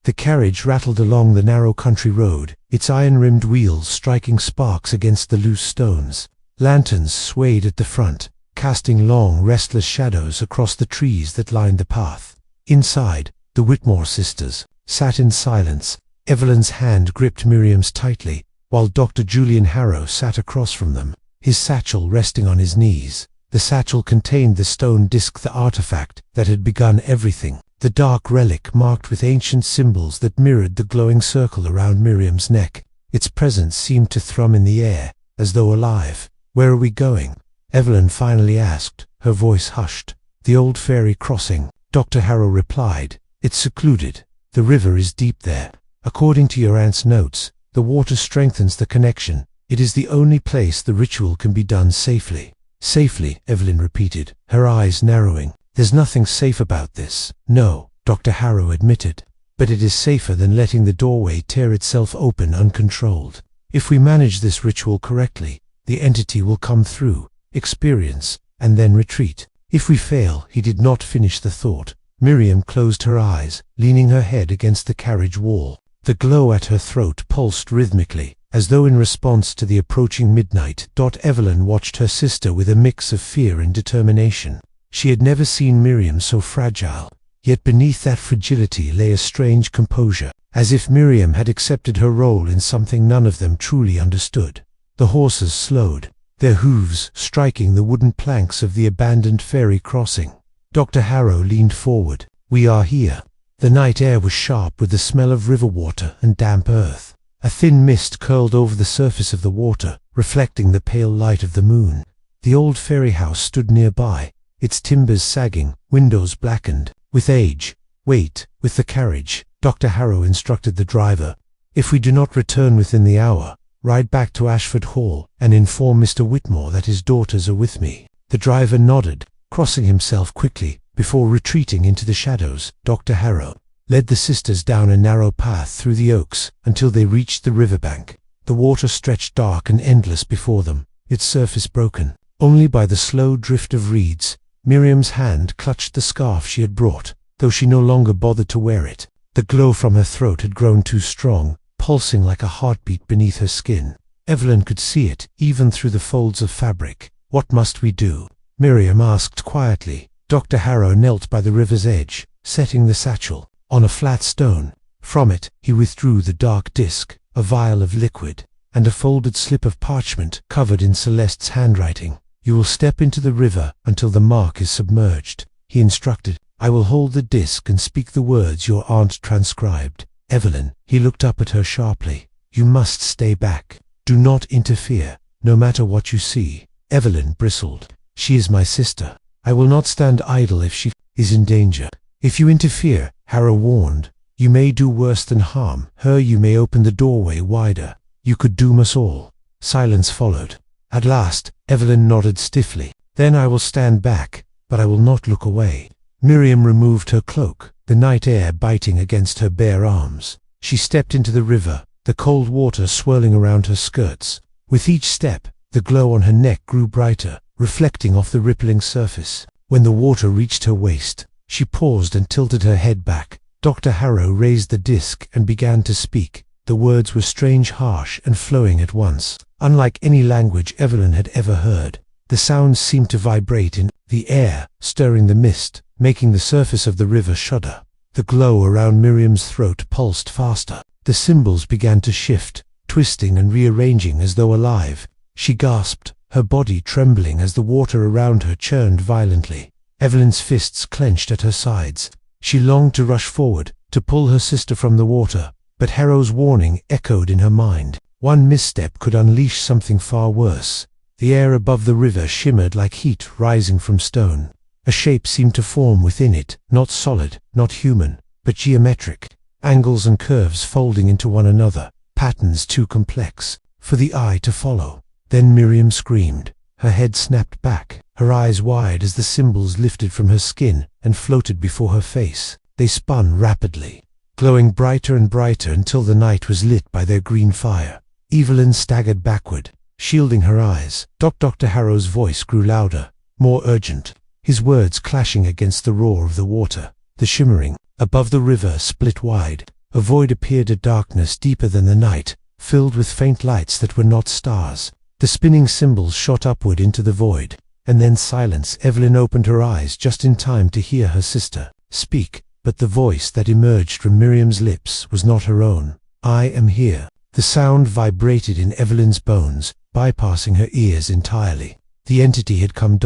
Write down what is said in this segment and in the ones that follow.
The carriage rattled along the narrow country road, its iron-rimmed wheels striking sparks against the loose stones. Lanterns swayed at the front, casting long, restless shadows across the trees that lined the path. Inside, the Whitmore sisters sat in silence. Evelyn's hand gripped Miriam's tightly, while Dr. Julian Harrow sat across from them, his satchel resting on his knees. The satchel contained the stone disc, the artifact that had begun everything, the dark relic marked with ancient symbols that mirrored the glowing circle around Miriam's neck. Its presence seemed to thrum in the air, as though alive. "Where are we going?" Evelyn finally asked, her voice hushed. "The old ferry crossing," Dr. Harrow replied. "It's secluded. The river is deep there. According to your aunt's notes, the water strengthens the connection. It is the only place the ritual can be done safely." "Safely," Evelyn repeated, her eyes narrowing. "There's nothing safe about this." "No," Dr. Harrow admitted. "But it is safer than letting the doorway tear itself open uncontrolled. If we manage this ritual correctly, the entity will come through, experience, and then retreat. If we fail—" He did not finish the thought. Miriam closed her eyes, leaning her head against the carriage wall. The glow at her throat pulsed rhythmically, as though in response to the approaching midnight. Evelyn watched her sister with a mix of fear and determination. She had never seen Miriam so fragile, yet beneath that fragility lay a strange composure, as if Miriam had accepted her role in something none of them truly understood. The horses slowed, their hooves striking the wooden planks of the abandoned ferry crossing. Dr. Harrow leaned forward. "We are here." The night air was sharp with the smell of river water and damp earth. A thin mist curled over the surface of the water, reflecting the pale light of the moon. The old ferry house stood nearby, its timbers sagging, windows blackened with age. "Wait with the carriage," Dr. Harrow instructed the driver. "If we do not return within the hour, ride back to Ashford Hall and inform Mr. Whitmore that his daughters are with me." The driver nodded, crossing himself quickly. Before retreating into the shadows, Dr. Harrow led the sisters down a narrow path through the oaks until they reached the riverbank. The water stretched dark and endless before them, its surface broken only by the slow drift of reeds. Miriam's hand clutched the scarf she had brought, though she no longer bothered to wear it. The glow from her throat had grown too strong, pulsing like a heartbeat beneath her skin. Evelyn could see it, even through the folds of fabric. "What must we do?" Miriam asked quietly. Dr. Harrow knelt by the river's edge, setting the satchel on a flat stone. From it, he withdrew the dark disc, a vial of liquid, and a folded slip of parchment covered in Celeste's handwriting. "You will step into the river until the mark is submerged," he instructed. "I will hold the disc and speak the words your aunt transcribed." "Evelyn," he looked up at her sharply, "you must stay back. Do not interfere, no matter what you see." Evelyn bristled. "She is my sister. I will not stand idle if she is in danger." "If you interfere," Harrow warned, "you may do worse than harm her. You may open the doorway wider. You could doom us all." Silence followed. At last, Evelyn nodded stiffly. "Then I will stand back, but I will not look away." Miriam removed her cloak, the night air biting against her bare arms. She stepped into the river, the cold water swirling around her skirts. With each step, the glow on her neck grew brighter, reflecting off the rippling surface. When the water reached her waist, she paused and tilted her head back. Dr. Harrow raised the disc and began to speak. The words were strange, harsh, and flowing at once, unlike any language Evelyn had ever heard. The sounds seemed to vibrate in the air, stirring the mist, making the surface of the river shudder. The glow around Miriam's throat pulsed faster. The symbols began to shift, twisting and rearranging as though alive. She gasped, her body trembling as the water around her churned violently. Evelyn's fists clenched at her sides. She longed to rush forward, to pull her sister from the water, but Harrow's warning echoed in her mind. One misstep could unleash something far worse. The air above the river shimmered like heat rising from stone. A shape seemed to form within it, not solid, not human, but geometric. Angles and curves folding into one another, patterns too complex for the eye to follow. Then Miriam screamed. Her head snapped back, her eyes wide as the symbols lifted from her skin and floated before her face. They spun rapidly, glowing brighter and brighter until the night was lit by their green fire. Evelyn staggered backward, shielding her eyes. Dr. Harrow's voice grew louder, more urgent, his words clashing against the roar of the water. The shimmering above the river split wide, A void appeared, a darkness deeper than the night, filled with faint lights that were not stars. The spinning cymbals shot upward into the void, and then silence. Evelyn opened her eyes just in time to hear her sister speak, but the voice that emerged from Miriam's lips was not her own. "I am here." The sound vibrated in Evelyn's bones, bypassing her ears entirely. The entity had come.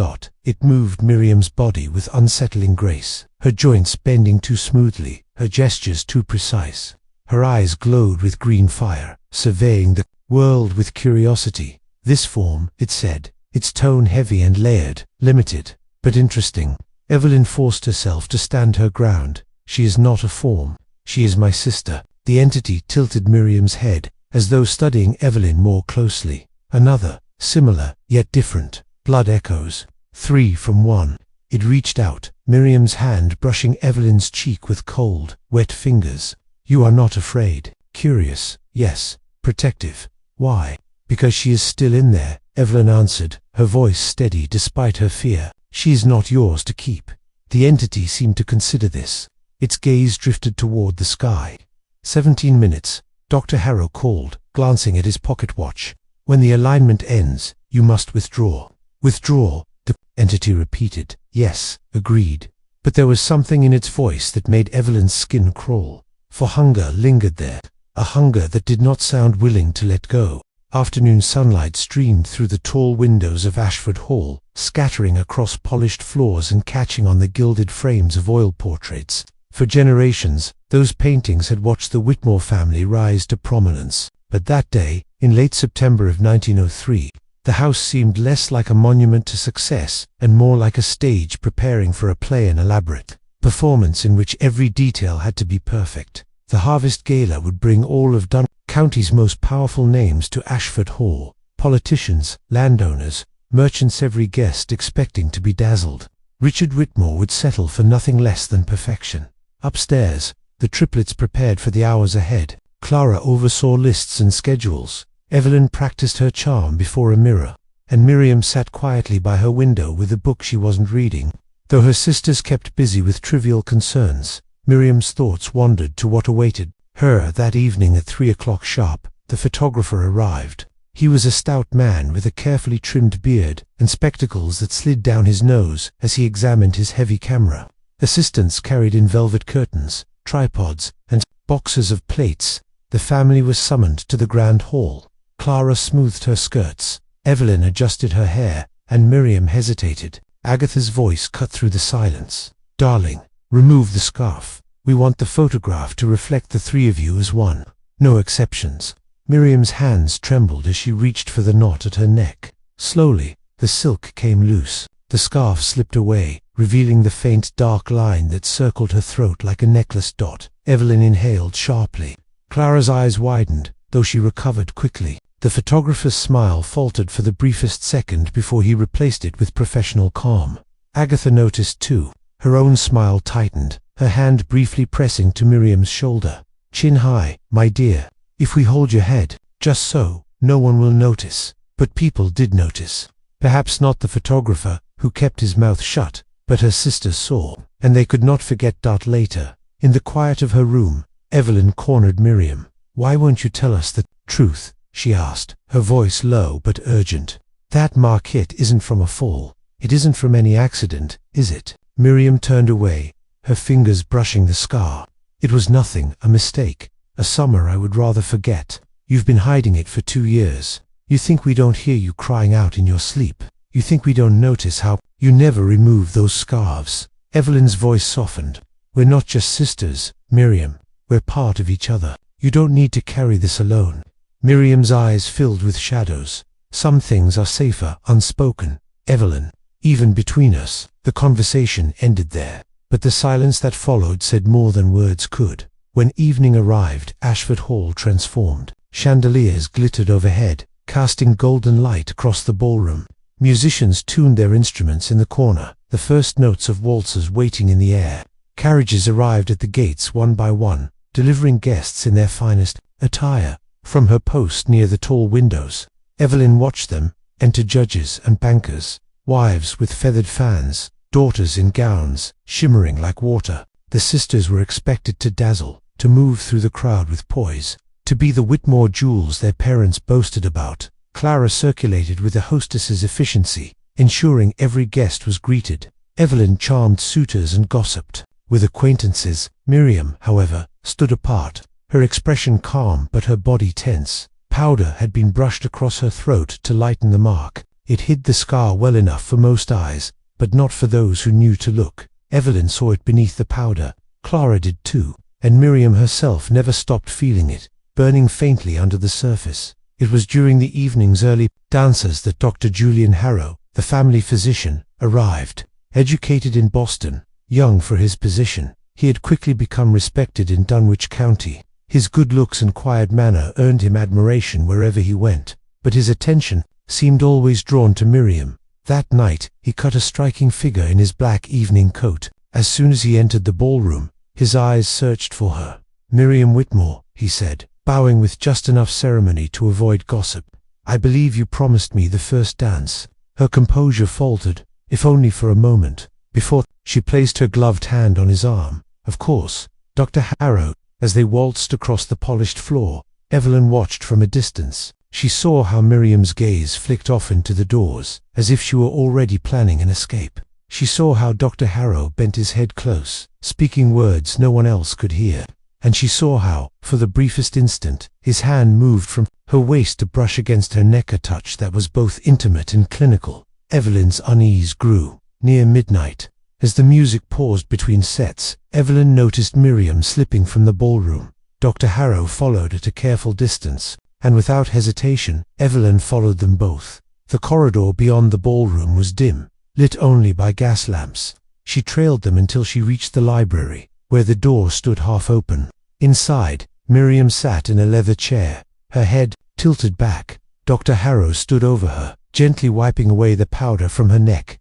It moved Miriam's body with unsettling grace, her joints bending too smoothly, her gestures too precise. Her eyes glowed with green fire, surveying the world with curiosity. "This form," it said, its tone heavy and layered, limited, but interesting. Evelyn forced herself to stand her ground. "She is not a form. She is my sister." The entity tilted Miriam's head, as though studying Evelyn more closely. "Another, similar, yet different. Blood echoes. 3 from 1. It reached out, Miriam's hand brushing Evelyn's cheek with cold, wet fingers. "You are not afraid." "Curious, yes. Protective." "Why?" "Because she is still in there," Evelyn answered, her voice steady despite her fear. "She is not yours to keep." The entity seemed to consider this. Its gaze drifted toward the sky. 17 minutes, Dr. Harrow called, glancing at his pocket watch. "When the alignment ends, you must withdraw." "Withdraw?" the entity repeated. "Yes," agreed. But there was something in its voice that made Evelyn's skin crawl. For hunger lingered there, a hunger that did not sound willing to let go. Afternoon sunlight streamed through the tall windows of Ashford Hall, scattering across polished floors and catching on the gilded frames of oil portraits. For generations, those paintings had watched the Whitmore family rise to prominence. But that day, in late September of 1903, the house seemed less like a monument to success and more like a stage preparing for a play, an elaborate performance in which every detail had to be perfect. The Harvest Gala would bring all of Dun County's most powerful names to Ashford Hall, politicians, landowners, merchants, every guest expecting to be dazzled. Richard Whitmore would settle for nothing less than perfection. Upstairs, the triplets prepared for the hours ahead. Clara oversaw lists and schedules. Evelyn practiced her charm before a mirror, and Miriam sat quietly by her window with a book she wasn't reading. Though her sisters kept busy with trivial concerns, Miriam's thoughts wandered to what awaited her that evening at 3 o'clock sharp. The photographer arrived. He was a stout man with a carefully trimmed beard and spectacles that slid down his nose as he examined his heavy camera. Assistants carried in velvet curtains, tripods, and boxes of plates. The family was summoned to the grand hall. Clara smoothed her skirts, Evelyn adjusted her hair, and Miriam hesitated. Agatha's voice cut through the silence. "Darling, remove the scarf. We want the photograph to reflect the three of you as one. No exceptions." Miriam's hands trembled as she reached for the knot at her neck. Slowly, the silk came loose. The scarf slipped away, revealing the faint dark line that circled her throat like a necklace dot. Evelyn inhaled sharply. Clara's eyes widened, though she recovered quickly. The photographer's smile faltered for the briefest second before he replaced it with professional calm. Agatha noticed too. Her own smile tightened, her hand briefly pressing to Miriam's shoulder. "Chin high, my dear. If we hold your head, just so, no one will notice." But people did notice. Perhaps not the photographer, who kept his mouth shut, but her sisters saw, and they could not forget. Later, in the quiet of her room, Evelyn cornered Miriam. "Why won't you tell us the truth?" she asked, her voice low but urgent. "That mark hit isn't from a fall. It isn't from any accident, is it?" Miriam turned away, her fingers brushing the scar. "It was nothing, a mistake. A summer I would rather forget. You've been hiding it for 2 years. You think we don't hear you crying out in your sleep. You think we don't notice how you never remove those scarves." Evelyn's voice softened. "We're not just sisters, Miriam. We're part of each other. You don't need to carry this alone." Miriam's eyes filled with shadows. "Some things are safer unspoken, Evelyn. Even between us." The conversation ended there, but the silence that followed said more than words could. When evening arrived, Ashford Hall transformed. Chandeliers glittered overhead, casting golden light across the ballroom. Musicians tuned their instruments in the corner, the first notes of waltzes waiting in the air. Carriages arrived at the gates one by one, delivering guests in their finest attire. From her post near the tall windows, Evelyn watched them enter: judges and bankers, wives with feathered fans, daughters in gowns shimmering like water. The sisters were expected to dazzle, to move through the crowd with poise, to be the Whitmore jewels their parents boasted about. Clara circulated with a hostess's efficiency, ensuring every guest was greeted. Evelyn charmed suitors and gossiped with acquaintances. Miriam, however, stood apart, her expression calm but her body tense. Powder had been brushed across her throat to lighten the mark. It hid the scar well enough for most eyes, but not for those who knew to look. Evelyn saw it beneath the powder. Clara did too, and Miriam herself never stopped feeling it, burning faintly under the surface. It was during the evening's early dances that Dr. Julian Harrow, the family physician, arrived. Educated in Boston, young for his position, he had quickly become respected in Dunwich County. His good looks and quiet manner earned him admiration wherever he went, but his attention seemed always drawn to Miriam. That night, he cut a striking figure in his black evening coat. As soon as he entered the ballroom, his eyes searched for her. "Miriam Whitmore," he said, bowing with just enough ceremony to avoid gossip. "I believe you promised me the first dance." Her composure faltered, if only for a moment, before she placed her gloved hand on his arm. "Of course, Dr. Harrow." As they waltzed across the polished floor, Evelyn watched from a distance. She saw how Miriam's gaze flicked off into the doors, as if she were already planning an escape. She saw how Dr. Harrow bent his head close, speaking words no one else could hear. And she saw how, for the briefest instant, his hand moved from her waist to brush against her neck, a touch that was both intimate and clinical. Evelyn's unease grew. Near midnight, as the music paused between sets, Evelyn noticed Miriam slipping from the ballroom. Dr. Harrow followed at a careful distance, and without hesitation, Evelyn followed them both. The corridor beyond the ballroom was dim, lit only by gas lamps. She trailed them until she reached the library, where the door stood half open. Inside, Miriam sat in a leather chair, her head tilted back. Dr. Harrow stood over her, gently wiping away the powder from her neck.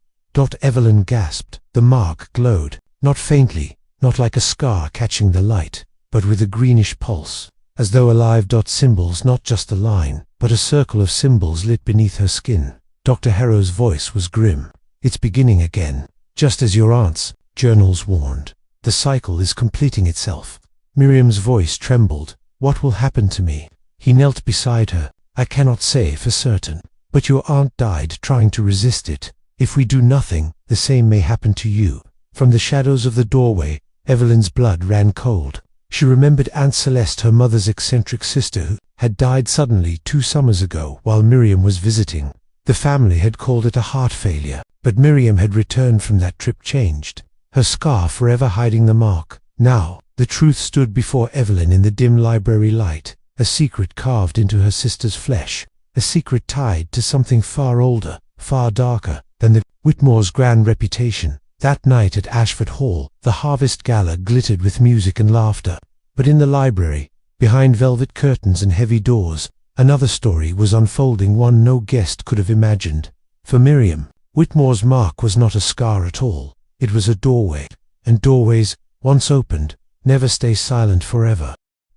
Evelyn gasped. The mark glowed, not faintly, not like a scar catching the light, but with a greenish pulse, as though alive. Symbols, not just a line, but a circle of symbols lit beneath her skin. Dr. Harrow's voice was grim. "It's beginning again, just as your aunt's journals warned. The cycle is completing itself." Miriam's voice trembled. "What will happen to me?" He knelt beside her. "I cannot say for certain, but your aunt died trying to resist it. If we do nothing, the same may happen to you." From the shadows of the doorway, Evelyn's blood ran cold. She remembered Aunt Celeste, her mother's eccentric sister, who had died suddenly 2 summers ago while Miriam was visiting. The family had called it a heart failure, but Miriam had returned from that trip changed, her scar forever hiding the mark. Now, the truth stood before Evelyn in the dim library light, a secret carved into her sister's flesh, a secret tied to something far older, far darker than the Whitmore's grand reputation. That night at Ashford Hall, the Harvest Gala glittered with music and laughter. But in the library, behind velvet curtains and heavy doors, another story was unfolding, one no guest could have imagined. For Miriam, Whitmore's mark was not a scar at all. It was a doorway, and doorways, once opened, never stay silent forever.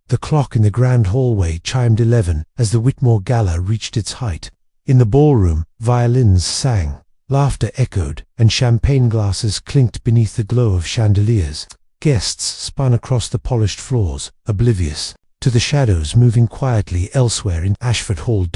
The clock in the grand hallway chimed 11 as the Whitmore Gala reached its height. In the ballroom, violins sang. Laughter echoed, and champagne glasses clinked beneath the glow of chandeliers. Guests spun across the polished floors, oblivious to the shadows moving quietly elsewhere in Ashford Hall.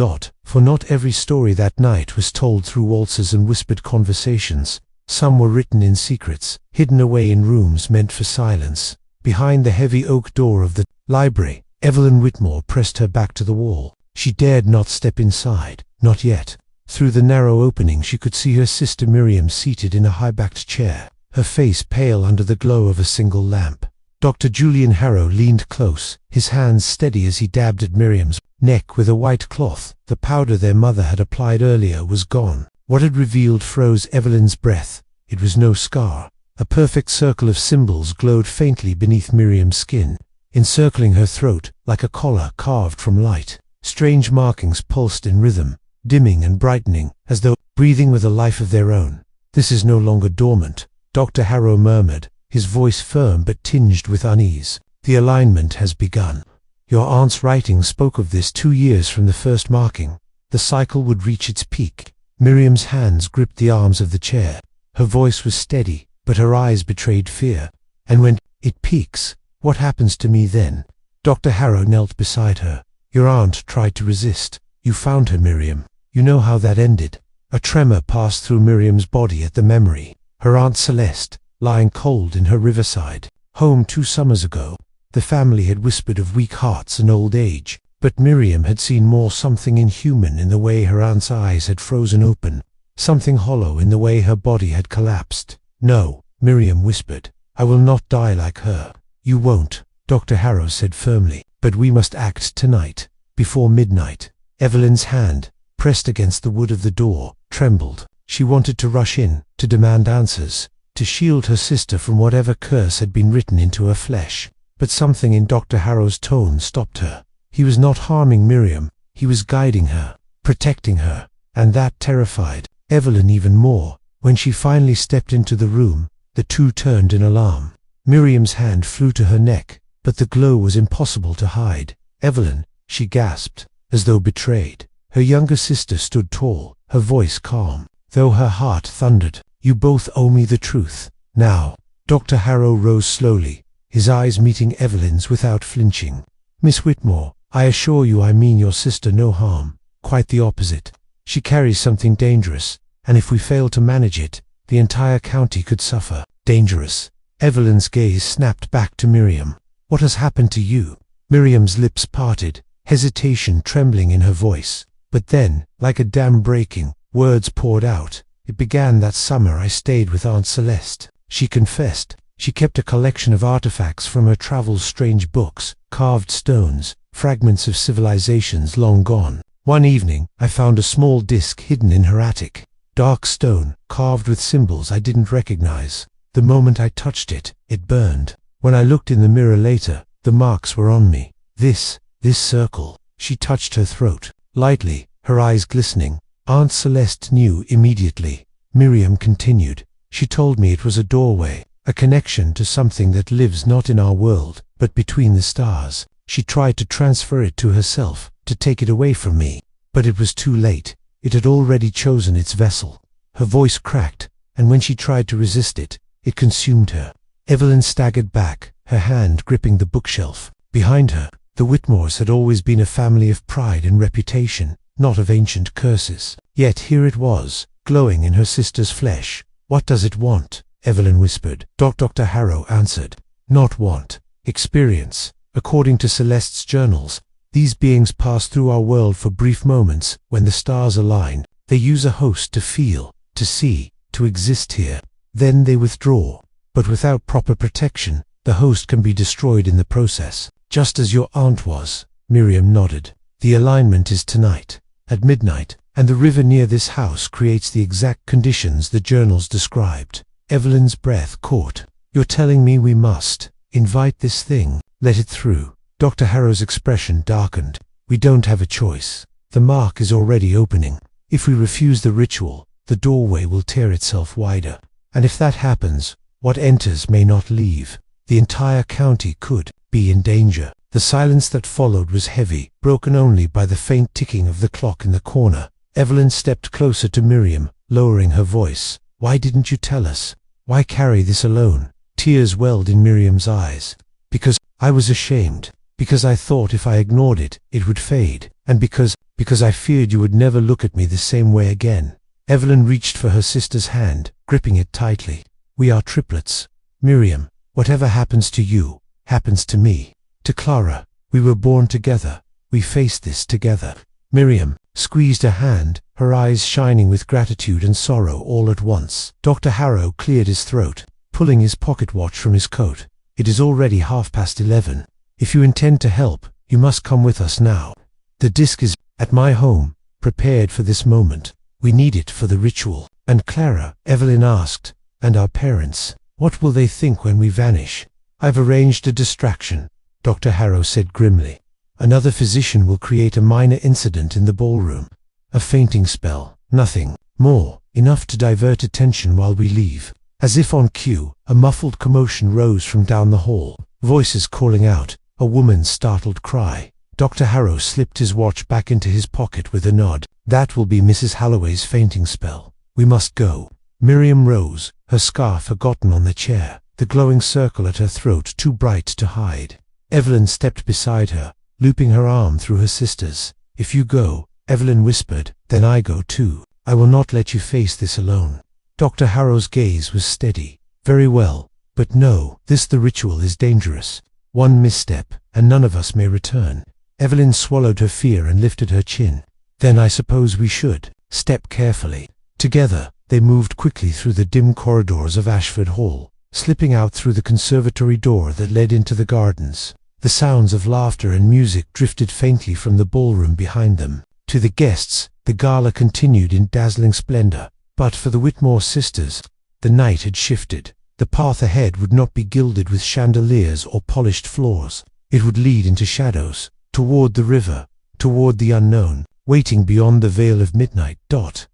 For not every story that night was told through waltzes and whispered conversations. Some were written in secrets, hidden away in rooms meant for silence. Behind the heavy oak door of the library, Evelyn Whitmore pressed her back to the wall. She dared not step inside, not yet. Through the narrow opening she could see her sister Miriam seated in a high-backed chair, her face pale under the glow of a single lamp. Dr. Julian Harrow leaned close, his hands steady as he dabbed at Miriam's neck with a white cloth. The powder their mother had applied earlier was gone. What it revealed froze Evelyn's breath. It was no scar. A perfect circle of symbols glowed faintly beneath Miriam's skin, encircling her throat like a collar carved from light. Strange markings pulsed in rhythm, dimming and brightening, as though breathing with a life of their own. "This is no longer dormant," Dr. Harrow murmured, his voice firm but tinged with unease. "The alignment has begun. Your aunt's writing spoke of this 2 years from the first marking. The cycle would reach its peak." Miriam's hands gripped the arms of the chair. Her voice was steady, but her eyes betrayed fear. "And when it peaks, What happens to me then? Dr. Harrow knelt beside her. Your aunt tried to resist. You found her, Miriam. You know how that ended. A tremor passed through Miriam's body at the memory. Her Aunt Celeste, lying cold in her riverside home 2 summers ago. The family had whispered of weak hearts and old age, but Miriam had seen more, something inhuman in the way her aunt's eyes had frozen open, something hollow in the way her body had collapsed. No, Miriam whispered. I will not die like her. You won't, Dr. Harrow said firmly, but we must act tonight, before midnight. Evelyn's hand, pressed against the wood of the door, trembled. She wanted to rush in, to demand answers, to shield her sister from whatever curse had been written into her flesh. But something in Dr. Harrow's tone stopped her. He was not harming Miriam, he was guiding her, protecting her, and that terrified Evelyn even more. When she finally stepped into the room, the two turned in alarm. Miriam's hand flew to her neck, but the glow was impossible to hide. Evelyn, she gasped, as though betrayed. Her younger sister stood tall, her voice calm, though her heart thundered. You both owe me the truth. Now. Dr. Harrow rose slowly, his eyes meeting Evelyn's without flinching. Miss Whitmore, I assure you I mean your sister no harm. Quite the opposite. She carries something dangerous, and if we fail to manage it, the entire county could suffer. Dangerous. Evelyn's gaze snapped back to Miriam. What has happened to you? Miriam's lips parted, hesitation trembling in her voice. But then, like a dam breaking, words poured out. It began that summer I stayed with Aunt Celeste. She confessed. She kept a collection of artifacts from her travels, strange books, carved stones, fragments of civilizations long gone. One evening, I found a small disc hidden in her attic. Dark stone, carved with symbols I didn't recognize. The moment I touched it, it burned. When I looked in the mirror later, the marks were on me. This circle. She touched her throat, lightly, her eyes glistening. Aunt Celeste knew immediately. Miriam continued. She told me it was a doorway, a connection to something that lives not in our world, but between the stars. She tried to transfer it to herself, to take it away from me. But it was too late. It had already chosen its vessel. Her voice cracked, and when she tried to resist it, it consumed her. Evelyn staggered back, her hand gripping the bookshelf. Behind her, the Whitmores had always been a family of pride and reputation, not of ancient curses. Yet here it was, glowing in her sister's flesh. What does it want? Evelyn whispered. Dr. Harrow answered. Not want. Experience. According to Celeste's journals, these beings pass through our world for brief moments. When the stars align, they use a host to feel, to see, to exist here. Then they withdraw. But without proper protection, the host can be destroyed in the process. Just as your aunt was. Miriam nodded. The alignment is tonight, at midnight, and the river near this house creates the exact conditions the journals described. Evelyn's breath caught. You're telling me we must invite this thing, let it through. Dr. Harrow's expression darkened. We don't have a choice. The mark is already opening. If we refuse the ritual, the doorway will tear itself wider. And if that happens, what enters may not leave. The entire county could be in danger. The silence that followed was heavy, broken only by the faint ticking of the clock in the corner. Evelyn stepped closer to Miriam, lowering her voice. Why didn't you tell us? Why carry this alone? Tears welled in Miriam's eyes. Because I was ashamed. Because I thought if I ignored it, it would fade. And because I feared you would never look at me the same way again. Evelyn reached for her sister's hand, gripping it tightly. We are triplets. Miriam, whatever happens to you, happens to me. To Clara, we were born together. We faced this together. Miriam squeezed her hand, her eyes shining with gratitude and sorrow all at once. Dr. Harrow cleared his throat, pulling his pocket watch from his coat. It is already 11:30. If you intend to help, you must come with us now. The disc is at my home, prepared for this moment. We need it for the ritual. And Clara, Evelyn asked, and our parents, what will they think when we vanish? I've arranged a distraction, Dr. Harrow said grimly. Another physician will create a minor incident in the ballroom. A fainting spell, nothing more, enough to divert attention while we leave. As if on cue, a muffled commotion rose from down the hall, voices calling out, a woman's startled cry. Dr. Harrow slipped his watch back into his pocket with a nod. That will be Mrs. Holloway's fainting spell. We must go. Miriam rose, her scarf forgotten on the chair. the glowing circle at her throat too bright to hide. Evelyn stepped beside her, looping her arm through her sister's. "If you go," Evelyn whispered, "then I go too. I will not let you face this alone." Dr. Harrow's gaze was steady. "Very well, but no, the ritual is dangerous. One misstep, and none of us may return." Evelyn swallowed her fear and lifted her chin. "Then I suppose we should step carefully." Together, they moved quickly through the dim corridors of Ashford Hall, slipping out through the conservatory door that led into the gardens. The sounds of laughter and music drifted faintly from the ballroom behind them. To the guests, the gala continued in dazzling splendor. But for the Whitmore sisters, the night had shifted. The path ahead would not be gilded with chandeliers or polished floors. It would lead into shadows, toward the river, toward the unknown, waiting beyond the veil of midnight.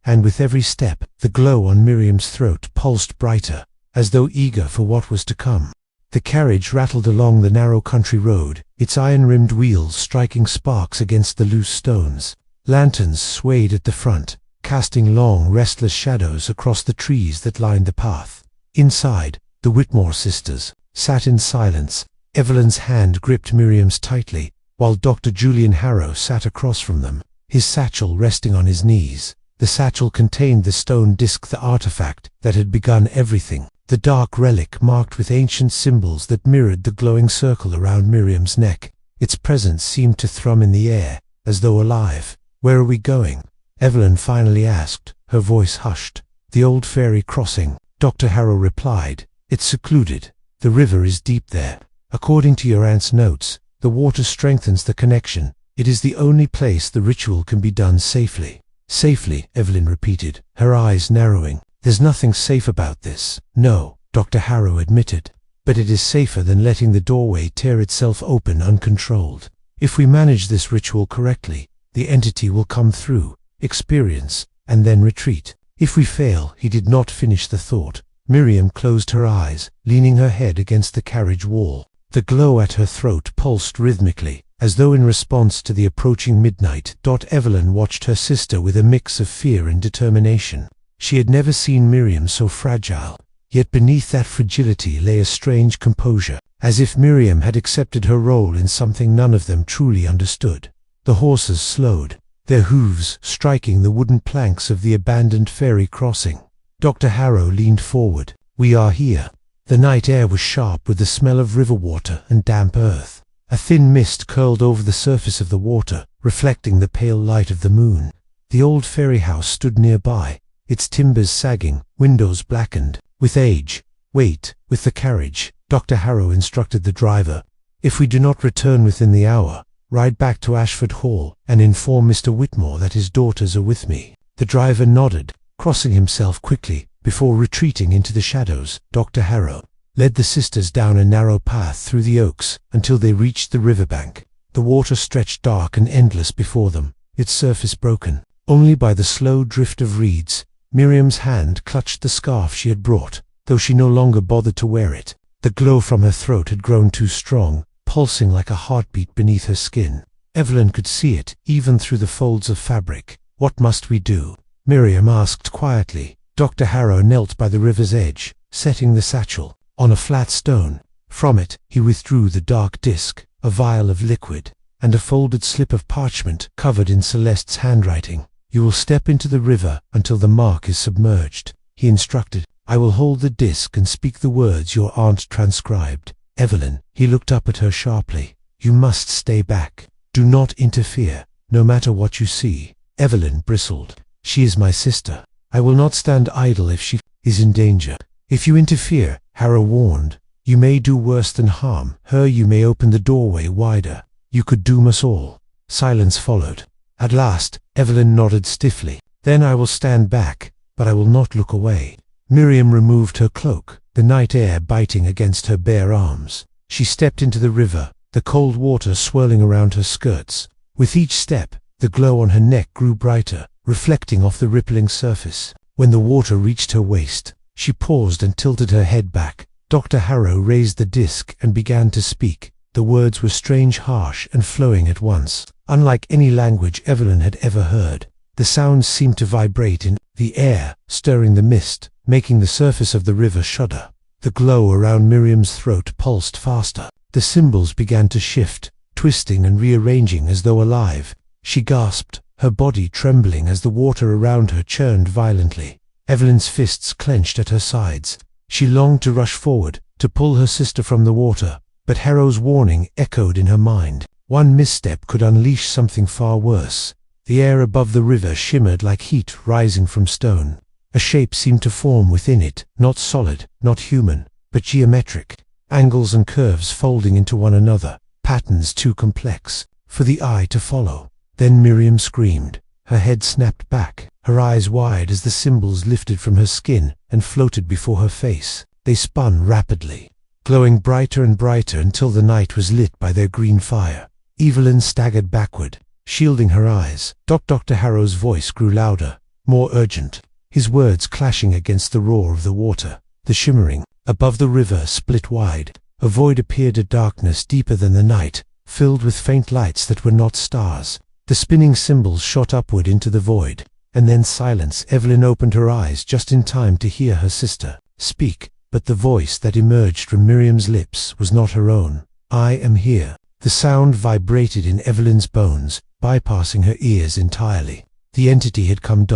And with every step, the glow on Miriam's throat pulsed brighter, as though eager for what was to come. The carriage rattled along the narrow country road, its iron-rimmed wheels striking sparks against the loose stones. Lanterns swayed at the front, casting long, restless shadows across the trees that lined the path. Inside, the Whitmore sisters sat in silence. Evelyn's hand gripped Miriam's tightly, while Dr. Julian Harrow sat across from them, his satchel resting on his knees. The satchel contained the stone disc, the artifact that had begun everything. The dark relic marked with ancient symbols that mirrored the glowing circle around Miriam's neck. Its presence seemed to thrum in the air, as though alive. "Where are we going?" Evelyn finally asked, her voice hushed. "The old fairy crossing," Dr. Harrow replied. "It's secluded. The river is deep there. According to your aunt's notes, the water strengthens the connection. It is the only place the ritual can be done safely." "Safely," Evelyn repeated, her eyes narrowing. "There's nothing safe about this." "No," Dr. Harrow admitted, "but it is safer than letting the doorway tear itself open uncontrolled. If we manage this ritual correctly, the entity will come through, experience, and then retreat. If we fail—" He did not finish the thought. Miriam closed her eyes, leaning her head against the carriage wall. The glow at her throat pulsed rhythmically, as though in response to the approaching midnight. Evelyn watched her sister with a mix of fear and determination. She had never seen Miriam so fragile, yet beneath that fragility lay a strange composure, as if Miriam had accepted her role in something none of them truly understood. The horses slowed, their hooves striking the wooden planks of the abandoned ferry crossing. Dr. Harrow leaned forward. "We are here." The night air was sharp with the smell of river water and damp earth. A thin mist curled over the surface of the water, reflecting the pale light of the moon. The old ferry house stood nearby, its timbers sagging, windows blackened with age. "Wait with the carriage," Dr. Harrow instructed the driver. "If we do not return within the hour, ride back to Ashford Hall and inform Mr. Whitmore that his daughters are with me." The driver nodded, crossing himself quickly before retreating into the shadows. Dr. Harrow led the sisters down a narrow path through the oaks until they reached the riverbank. The water stretched dark and endless before them, its surface broken only by the slow drift of reeds. Miriam's hand clutched the scarf she had brought, though she no longer bothered to wear it. The glow from her throat had grown too strong, pulsing like a heartbeat beneath her skin. Evelyn could see it, even through the folds of fabric. "What must we do?" Miriam asked quietly. Dr. Harrow knelt by the river's edge, setting the satchel on a flat stone. From it, he withdrew the dark disc, a vial of liquid, and a folded slip of parchment covered in Celeste's handwriting. "You will step into the river until the mark is submerged," he instructed. "I will hold the disc and speak the words your aunt transcribed." "Evelyn," he looked up at her sharply, "you must stay back. Do not interfere, no matter what you see." Evelyn bristled. "She is my sister. I will not stand idle if she is in danger." "If you interfere," Harrow warned, "you may do worse than harm her. You may open the doorway wider. You could doom us all." Silence followed. At last, Evelyn nodded stiffly. "Then I will stand back, but I will not look away." Miriam removed her cloak, the night air biting against her bare arms. She stepped into the river, the cold water swirling around her skirts. With each step, the glow on her neck grew brighter, reflecting off the rippling surface. When the water reached her waist, she paused and tilted her head back. Dr. Harrow raised the disc and began to speak. The words were strange, harsh, and flowing at once. Unlike any language Evelyn had ever heard, the sounds seemed to vibrate in the air, stirring the mist, making the surface of the river shudder. The glow around Miriam's throat pulsed faster. The symbols began to shift, twisting and rearranging as though alive. She gasped, her body trembling as the water around her churned violently. Evelyn's fists clenched at her sides. She longed to rush forward, to pull her sister from the water, but Harrow's warning echoed in her mind. One misstep could unleash something far worse. The air above the river shimmered like heat rising from stone. A shape seemed to form within it, not solid, not human, but geometric. Angles and curves folding into one another, patterns too complex for the eye to follow. Then Miriam screamed. Her head snapped back, her eyes wide as the symbols lifted from her skin and floated before her face. They spun rapidly, glowing brighter and brighter until the night was lit by their green fire. Evelyn staggered backward, shielding her eyes. Dr. Harrow's voice grew louder, more urgent, his words clashing against the roar of the water. The shimmering above the river split wide. A void appeared, a darkness deeper than the night, filled with faint lights that were not stars. The spinning symbols shot upward into the void, and then silence. Evelyn opened her eyes just in time to hear her sister speak, but the voice that emerged from Miriam's lips was not her own. "I am here." The sound vibrated in Evelyn's bones, bypassing her ears entirely. The entity had come.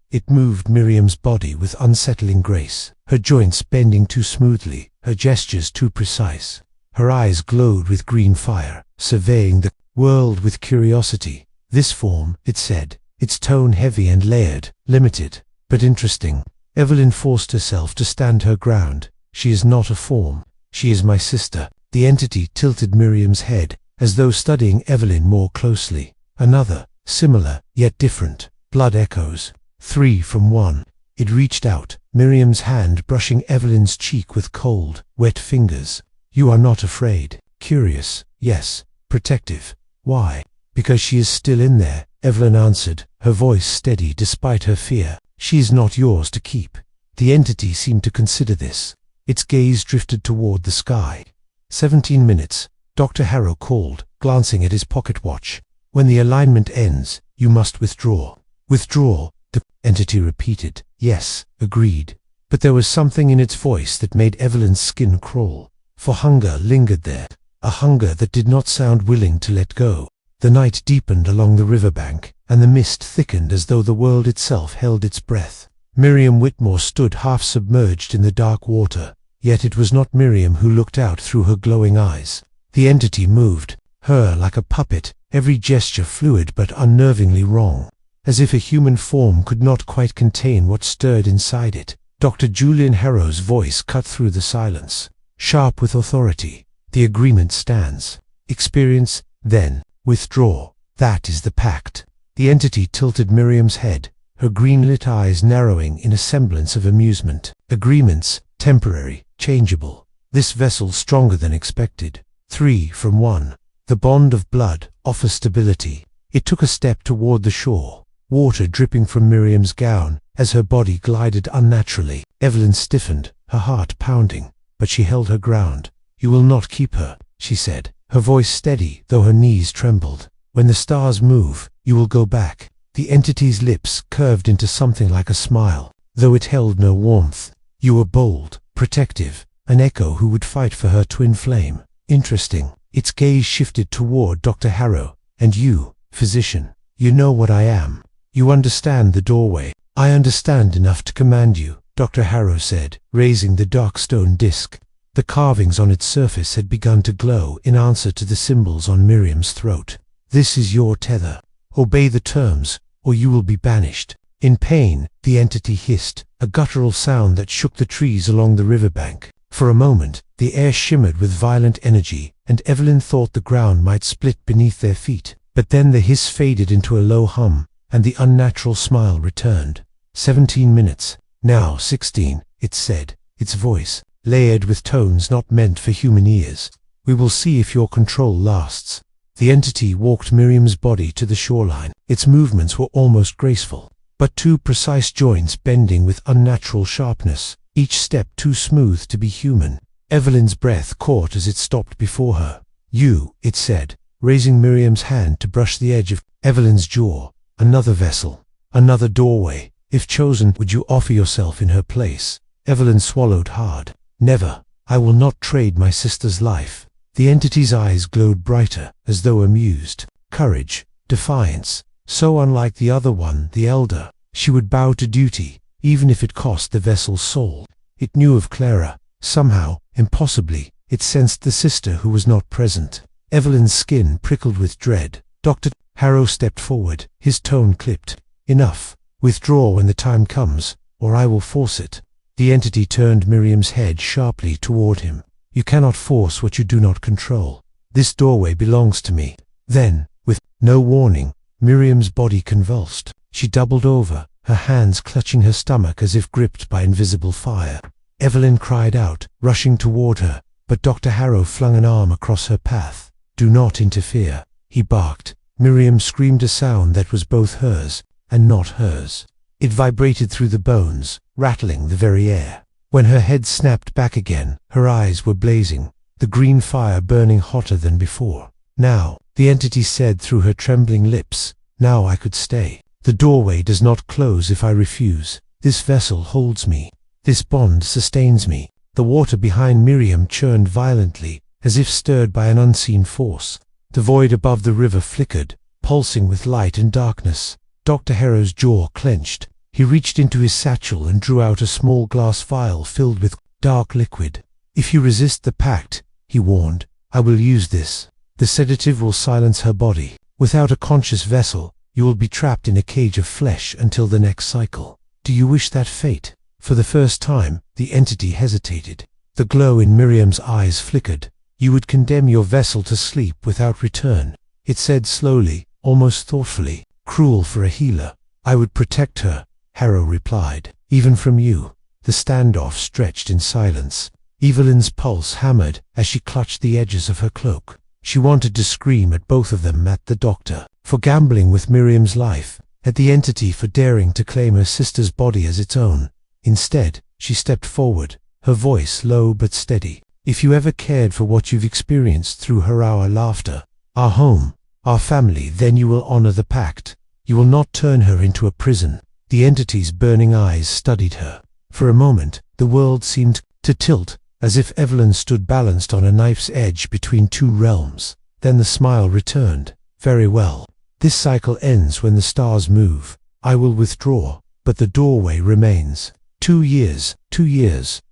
It moved Miriam's body with unsettling grace, her joints bending too smoothly, her gestures too precise. Her eyes glowed with green fire, surveying the world with curiosity. "This form," it said, its tone heavy and layered, limited, but interesting. Evelyn forced herself to stand her ground. "She is not a form. She is my sister." The entity tilted Miriam's head, as though studying Evelyn more closely. "Another, similar, yet different. Blood echoes. 3 from 1. It reached out, Miriam's hand brushing Evelyn's cheek with cold, wet fingers. "You are not afraid." "Curious, yes. Protective." "Why?" "Because she is still in there," Evelyn answered, her voice steady despite her fear. "She is not yours to keep." The entity seemed to consider this. Its gaze drifted toward the sky. 17 minutes, Dr. Harrow called, glancing at his pocket watch. "When the alignment ends, you must withdraw." "Withdraw?" the entity repeated. "Yes," agreed. But there was something in its voice that made Evelyn's skin crawl. For hunger lingered there, a hunger that did not sound willing to let go. The night deepened along the riverbank, and the mist thickened as though the world itself held its breath. Miriam Whitmore stood half submerged in the dark water, yet it was not Miriam who looked out through her glowing eyes. The entity moved, her like a puppet, every gesture fluid but unnervingly wrong, as if a human form could not quite contain what stirred inside it. Dr. Julian Harrow's voice cut through the silence, sharp with authority. "The agreement stands. Experience, then withdraw. That is the pact." The entity tilted Miriam's head, her green-lit eyes narrowing in a semblance of amusement. "Agreements, temporary, changeable. This vessel stronger than expected. 3 from 1. The bond of blood offers stability." It took a step toward the shore, water dripping from Miriam's gown as her body glided unnaturally. Evelyn stiffened, her heart pounding, but she held her ground. "You will not keep her," she said, her voice steady though her knees trembled. "When the stars move, you will go back." The entity's lips curved into something like a smile, though it held no warmth. "You were bold, protective, an echo who would fight for her twin flame." "Interesting." Its gaze shifted toward Dr. Harrow. "And you, physician, you know what I am. You understand the doorway." "I understand enough to command you," Dr. Harrow said, raising the dark stone disc. The carvings on its surface had begun to glow in answer to the symbols on Miriam's throat. "This is your tether. Obey the terms, or you will be banished." In pain, the entity hissed, a guttural sound that shook the trees along the riverbank. For a moment, the air shimmered with violent energy, and Evelyn thought the ground might split beneath their feet. But then the hiss faded into a low hum, and the unnatural smile returned. 17 minutes, now 16, it said, its voice layered with tones not meant for human ears. "We will see if your control lasts." The entity walked Miriam's body to the shoreline. Its movements were almost graceful, but two precise joints bending with unnatural sharpness, each step too smooth to be human. Evelyn's breath caught as it stopped before her. "You," it said, raising Miriam's hand to brush the edge of Evelyn's jaw. "Another vessel, another doorway. If chosen, would you offer yourself in her place?" Evelyn swallowed hard. Never. I will not trade my sister's life. The entity's eyes glowed brighter, as though amused. Courage, defiance, so unlike the other one, the elder. She would bow to duty, even if it cost the vessel's soul. It knew of Clara. Somehow, impossibly, it sensed the sister who was not present. Evelyn's skin prickled with dread. Dr. Harrow stepped forward, his tone clipped. Enough. Withdraw when the time comes, or I will force it. The entity turned Miriam's head sharply toward him. You cannot force what you do not control. This doorway belongs to me. Then, with no warning, Miriam's body convulsed. She doubled over, her hands clutching her stomach as if gripped by invisible fire. Evelyn cried out, rushing toward her, but Dr. Harrow flung an arm across her path. Do not interfere, he barked. Miriam screamed a sound that was both hers and not hers. It vibrated through the bones, rattling the very air. When her head snapped back again, her eyes were blazing, the green fire burning hotter than before. Now, the entity said through her trembling lips, now I could stay. The doorway does not close if I refuse. This vessel holds me. This bond sustains me. The water behind Miriam churned violently, as if stirred by an unseen force. The void above the river flickered, pulsing with light and darkness. Dr. Harrow's jaw clenched. He reached into his satchel and drew out a small glass vial filled with dark liquid. If you resist the pact, he warned, I will use this. The sedative will silence her body. Without a conscious vessel, you will be trapped in a cage of flesh until the next cycle. Do you wish that fate? For the first time, the entity hesitated. The glow in Miriam's eyes flickered. You would condemn your vessel to sleep without return. It said slowly, almost thoughtfully, cruel for a healer. I would protect her, Harrow replied, even from you. The standoff stretched in silence. Evelyn's pulse hammered as she clutched the edges of her cloak. She wanted to scream at both of them, at the doctor for gambling with Miriam's life, at the entity for daring to claim her sister's body as its own. Instead, she stepped forward, her voice low but steady. If you ever cared for what you've experienced through our laughter, our home, our family, then you will honor the pact. You will not turn her into a prison. The entity's burning eyes studied her. For a moment, the world seemed to tilt, as if Evelyn stood balanced on a knife's edge between two realms. Then the smile returned. Very well. This cycle ends when the stars move. I will withdraw, but the doorway remains. 2 years,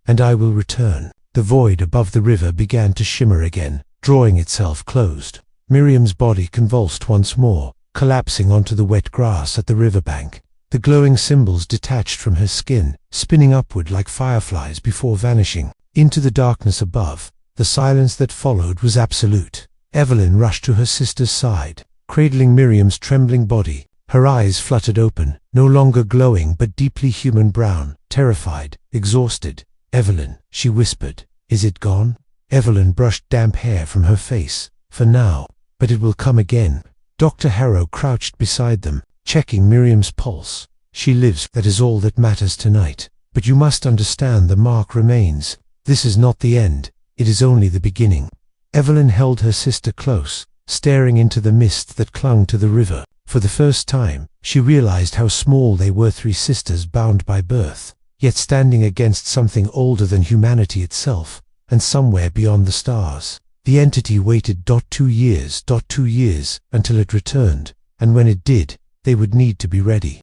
and I will return. The void above the river began to shimmer again, drawing itself closed. Miriam's body convulsed once more, collapsing onto the wet grass at the riverbank. The glowing symbols detached from her skin, spinning upward like fireflies before vanishing. Into the darkness above, the silence that followed was absolute. Evelyn rushed to her sister's side, cradling Miriam's trembling body. Her eyes fluttered open, no longer glowing but deeply human brown, terrified, exhausted. Evelyn, she whispered, is it gone? Evelyn brushed damp hair from her face. For now, but it will come again. Dr. Harrow crouched beside them, checking Miriam's pulse. She lives, that is all that matters tonight. But you must understand the mark remains. This is not the end, it is only the beginning. Evelyn held her sister close, staring into the mist that clung to the river. For the first time, she realized how small they were, 3 sisters bound by birth, yet standing against something older than humanity itself, and somewhere beyond the stars. The entity waited 2 years, until it returned, and when it did, they would need to be ready.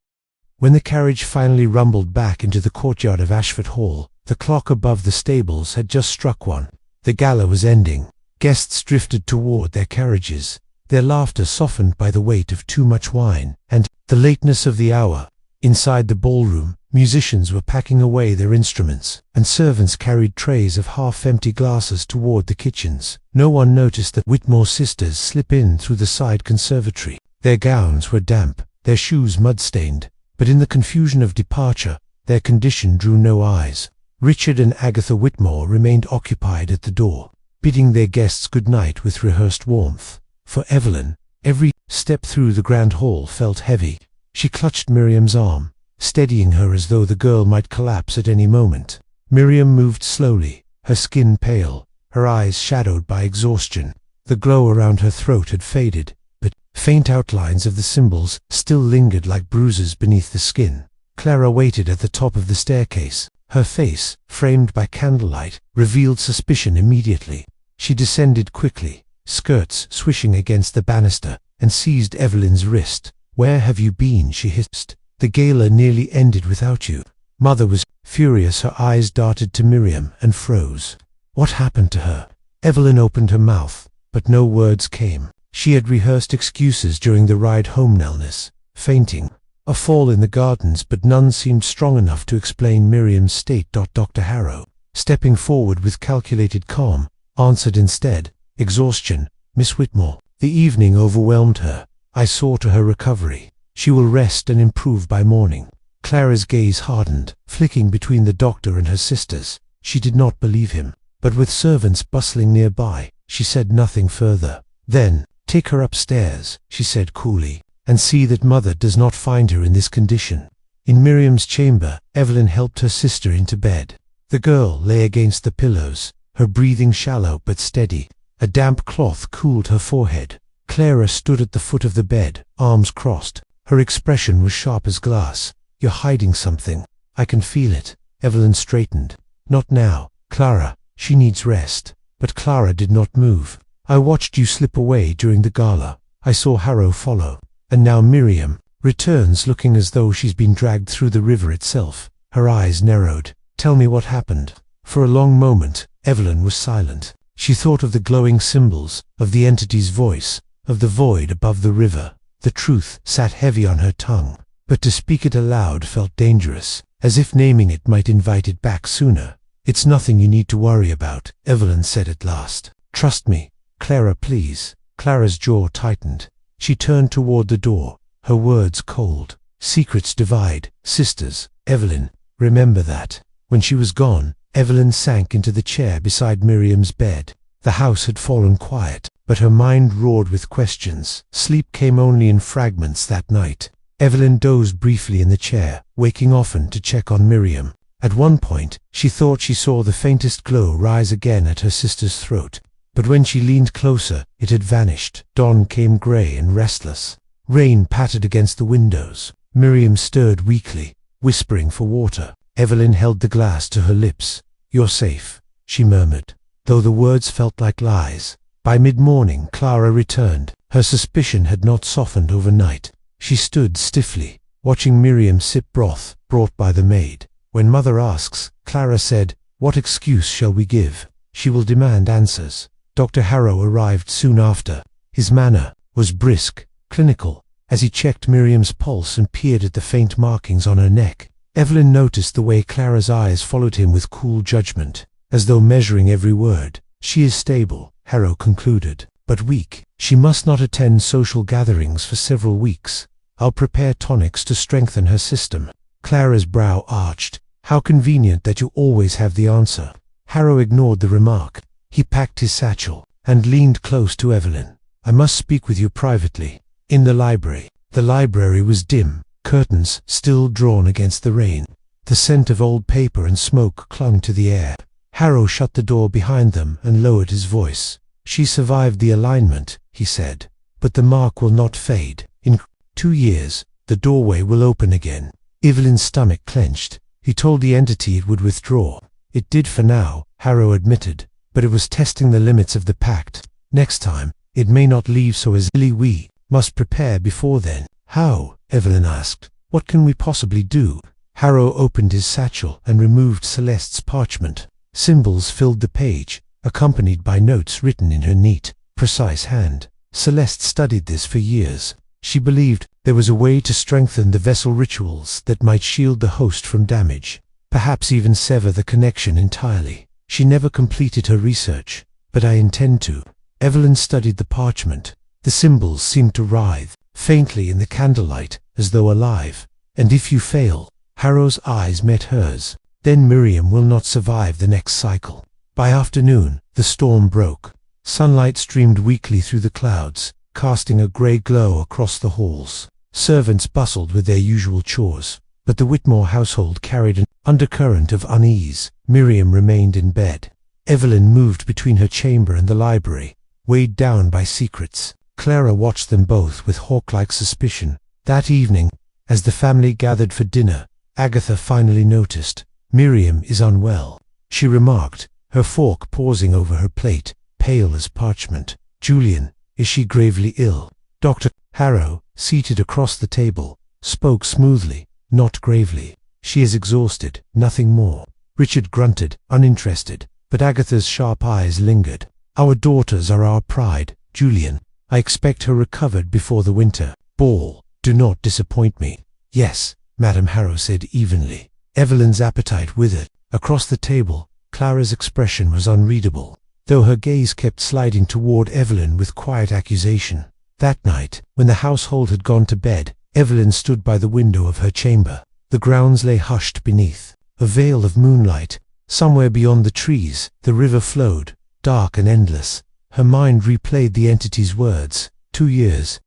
When the carriage finally rumbled back into the courtyard of Ashford Hall, the clock above the stables had just struck 1. The gala was ending. Guests drifted toward their carriages, their laughter softened by the weight of too much wine, and the lateness of the hour. Inside the ballroom, musicians were packing away their instruments, and servants carried trays of half-empty glasses toward the kitchens. No one noticed the Whitmore sisters slip in through the side conservatory. Their gowns were damp, their shoes mud-stained, but in the confusion of departure, their condition drew no eyes. Richard and Agatha Whitmore remained occupied at the door, bidding their guests good night with rehearsed warmth. For Evelyn, every step through the grand hall felt heavy. She clutched Miriam's arm, steadying her as though the girl might collapse at any moment. Miriam moved slowly, her skin pale, her eyes shadowed by exhaustion. The glow around her throat had faded, but faint outlines of the symbols still lingered like bruises beneath the skin. Clara waited at the top of the staircase, Her face, framed by candlelight, revealed suspicion immediately. She descended quickly, skirts swishing against the banister, and seized Evelyn's wrist. "Where have you been?" she hissed. "The gala nearly ended without you." Mother was furious. Her eyes darted to Miriam and froze. What happened to her? Evelyn opened her mouth, but no words came. She had rehearsed excuses during the ride home: illness, fainting, a fall in the gardens, but none seemed strong enough to explain Miriam's state. Dr. Harrow, stepping forward with calculated calm, answered instead, "Exhaustion, Miss Whitmore." The evening overwhelmed her. "I saw to her recovery. She will rest and improve by morning." Clara's gaze hardened, flicking between the doctor and her sisters. She did not believe him, but with servants bustling nearby, she said nothing further. "Then, take her upstairs," she said coolly, "and see that Mother does not find her in this condition." In Miriam's chamber, Evelyn helped her sister into bed. The girl lay against the pillows, her breathing shallow but steady. A damp cloth cooled her forehead. Clara stood at the foot of the bed, arms crossed. Her expression was sharp as glass. "You're hiding something. I can feel it." Evelyn straightened. "Not now, Clara. She needs rest." But Clara did not move. "I watched you slip away during the gala. I saw Harrow follow. And now Miriam returns looking as though she's been dragged through the river itself." Her eyes narrowed. "Tell me what happened." For a long moment, Evelyn was silent. She thought of the glowing symbols, of the entity's voice, of the void above the river. The truth sat heavy on her tongue, but to speak it aloud felt dangerous, as if naming it might invite it back sooner. "It's nothing you need to worry about," Evelyn said at last. "Trust me, Clara, please." Clara's jaw tightened. She turned toward the door, her words cold. "Secrets divide, sisters, Evelyn. Remember that." When she was gone, Evelyn sank into the chair beside Miriam's bed. The house had fallen quiet, but her mind roared with questions. Sleep came only in fragments that night. Evelyn dozed briefly in the chair, waking often to check on Miriam. At one point, she thought she saw the faintest glow rise again at her sister's throat. But when she leaned closer, it had vanished. Dawn came grey and restless. Rain pattered against the windows. Miriam stirred weakly, whispering for water. Evelyn held the glass to her lips. "You're safe," she murmured, though the words felt like lies. By mid-morning, Clara returned. Her suspicion had not softened overnight. She stood stiffly, watching Miriam sip broth brought by the maid. "When Mother asks," Clara said, "what excuse shall we give? She will demand answers." Dr. Harrow arrived soon after. His manner was brisk, clinical, as he checked Miriam's pulse and peered at the faint markings on her neck. Evelyn noticed the way Clara's eyes followed him with cool judgment, as though measuring every word. "She is stable," Harrow concluded, "but weak. She must not attend social gatherings for several weeks. I'll prepare tonics to strengthen her system." Clara's brow arched. "How convenient that you always have the answer." Harrow ignored the remark. He packed his satchel and leaned close to Evelyn. "I must speak with you privately." In the library. The library was dim, curtains still drawn against the rain. The scent of old paper and smoke clung to the air. Harrow shut the door behind them and lowered his voice. "She survived the alignment," he said, "but the mark will not fade. In 2 years, the doorway will open again." Evelyn's stomach clenched. He told the entity it would withdraw. It did for now, Harrow admitted, but it was testing the limits of the pact. Next time, it may not leave so easily. We must prepare before then. "How?" Evelyn asked. "What can we possibly do?" Harrow opened his satchel and removed Celeste's parchment. Symbols filled the page, accompanied by notes written in her neat, precise hand. Celeste studied this for years. She believed there was a way to strengthen the vessel rituals that might shield the host from damage, perhaps even sever the connection entirely. She never completed her research, but I intend to. Evelyn studied the parchment. The symbols seemed to writhe, faintly in the candlelight, as though alive. "And if you fail?" Harrow's eyes met hers. "Then Miriam will not survive the next cycle." By afternoon, the storm broke. Sunlight streamed weakly through the clouds, casting a grey glow across the halls. Servants bustled with their usual chores, but the Whitmore household carried an undercurrent of unease. Miriam remained in bed. Evelyn moved between her chamber and the library, weighed down by secrets. Clara watched them both with hawk-like suspicion. That evening, as the family gathered for dinner, Agatha finally noticed Miriam is unwell," she remarked, her fork pausing over her plate, pale as parchment. "Julian, is she gravely ill?" Dr. Harrow, seated across the table, spoke smoothly, not gravely. "She is exhausted, nothing more." Richard grunted, uninterested, but Agatha's sharp eyes lingered. "Our daughters are our pride, Julian. I expect her recovered before the winter ball. Do not disappoint me." "Yes," Madame Harrow said evenly. Evelyn's appetite withered. Across the table, Clara's expression was unreadable, though her gaze kept sliding toward Evelyn with quiet accusation. That night, when the household had gone to bed, Evelyn stood by the window of her chamber. The grounds lay hushed beneath a veil of moonlight. Somewhere beyond the trees, the river flowed, dark and endless. Her mind replayed the entity's words. 2 years,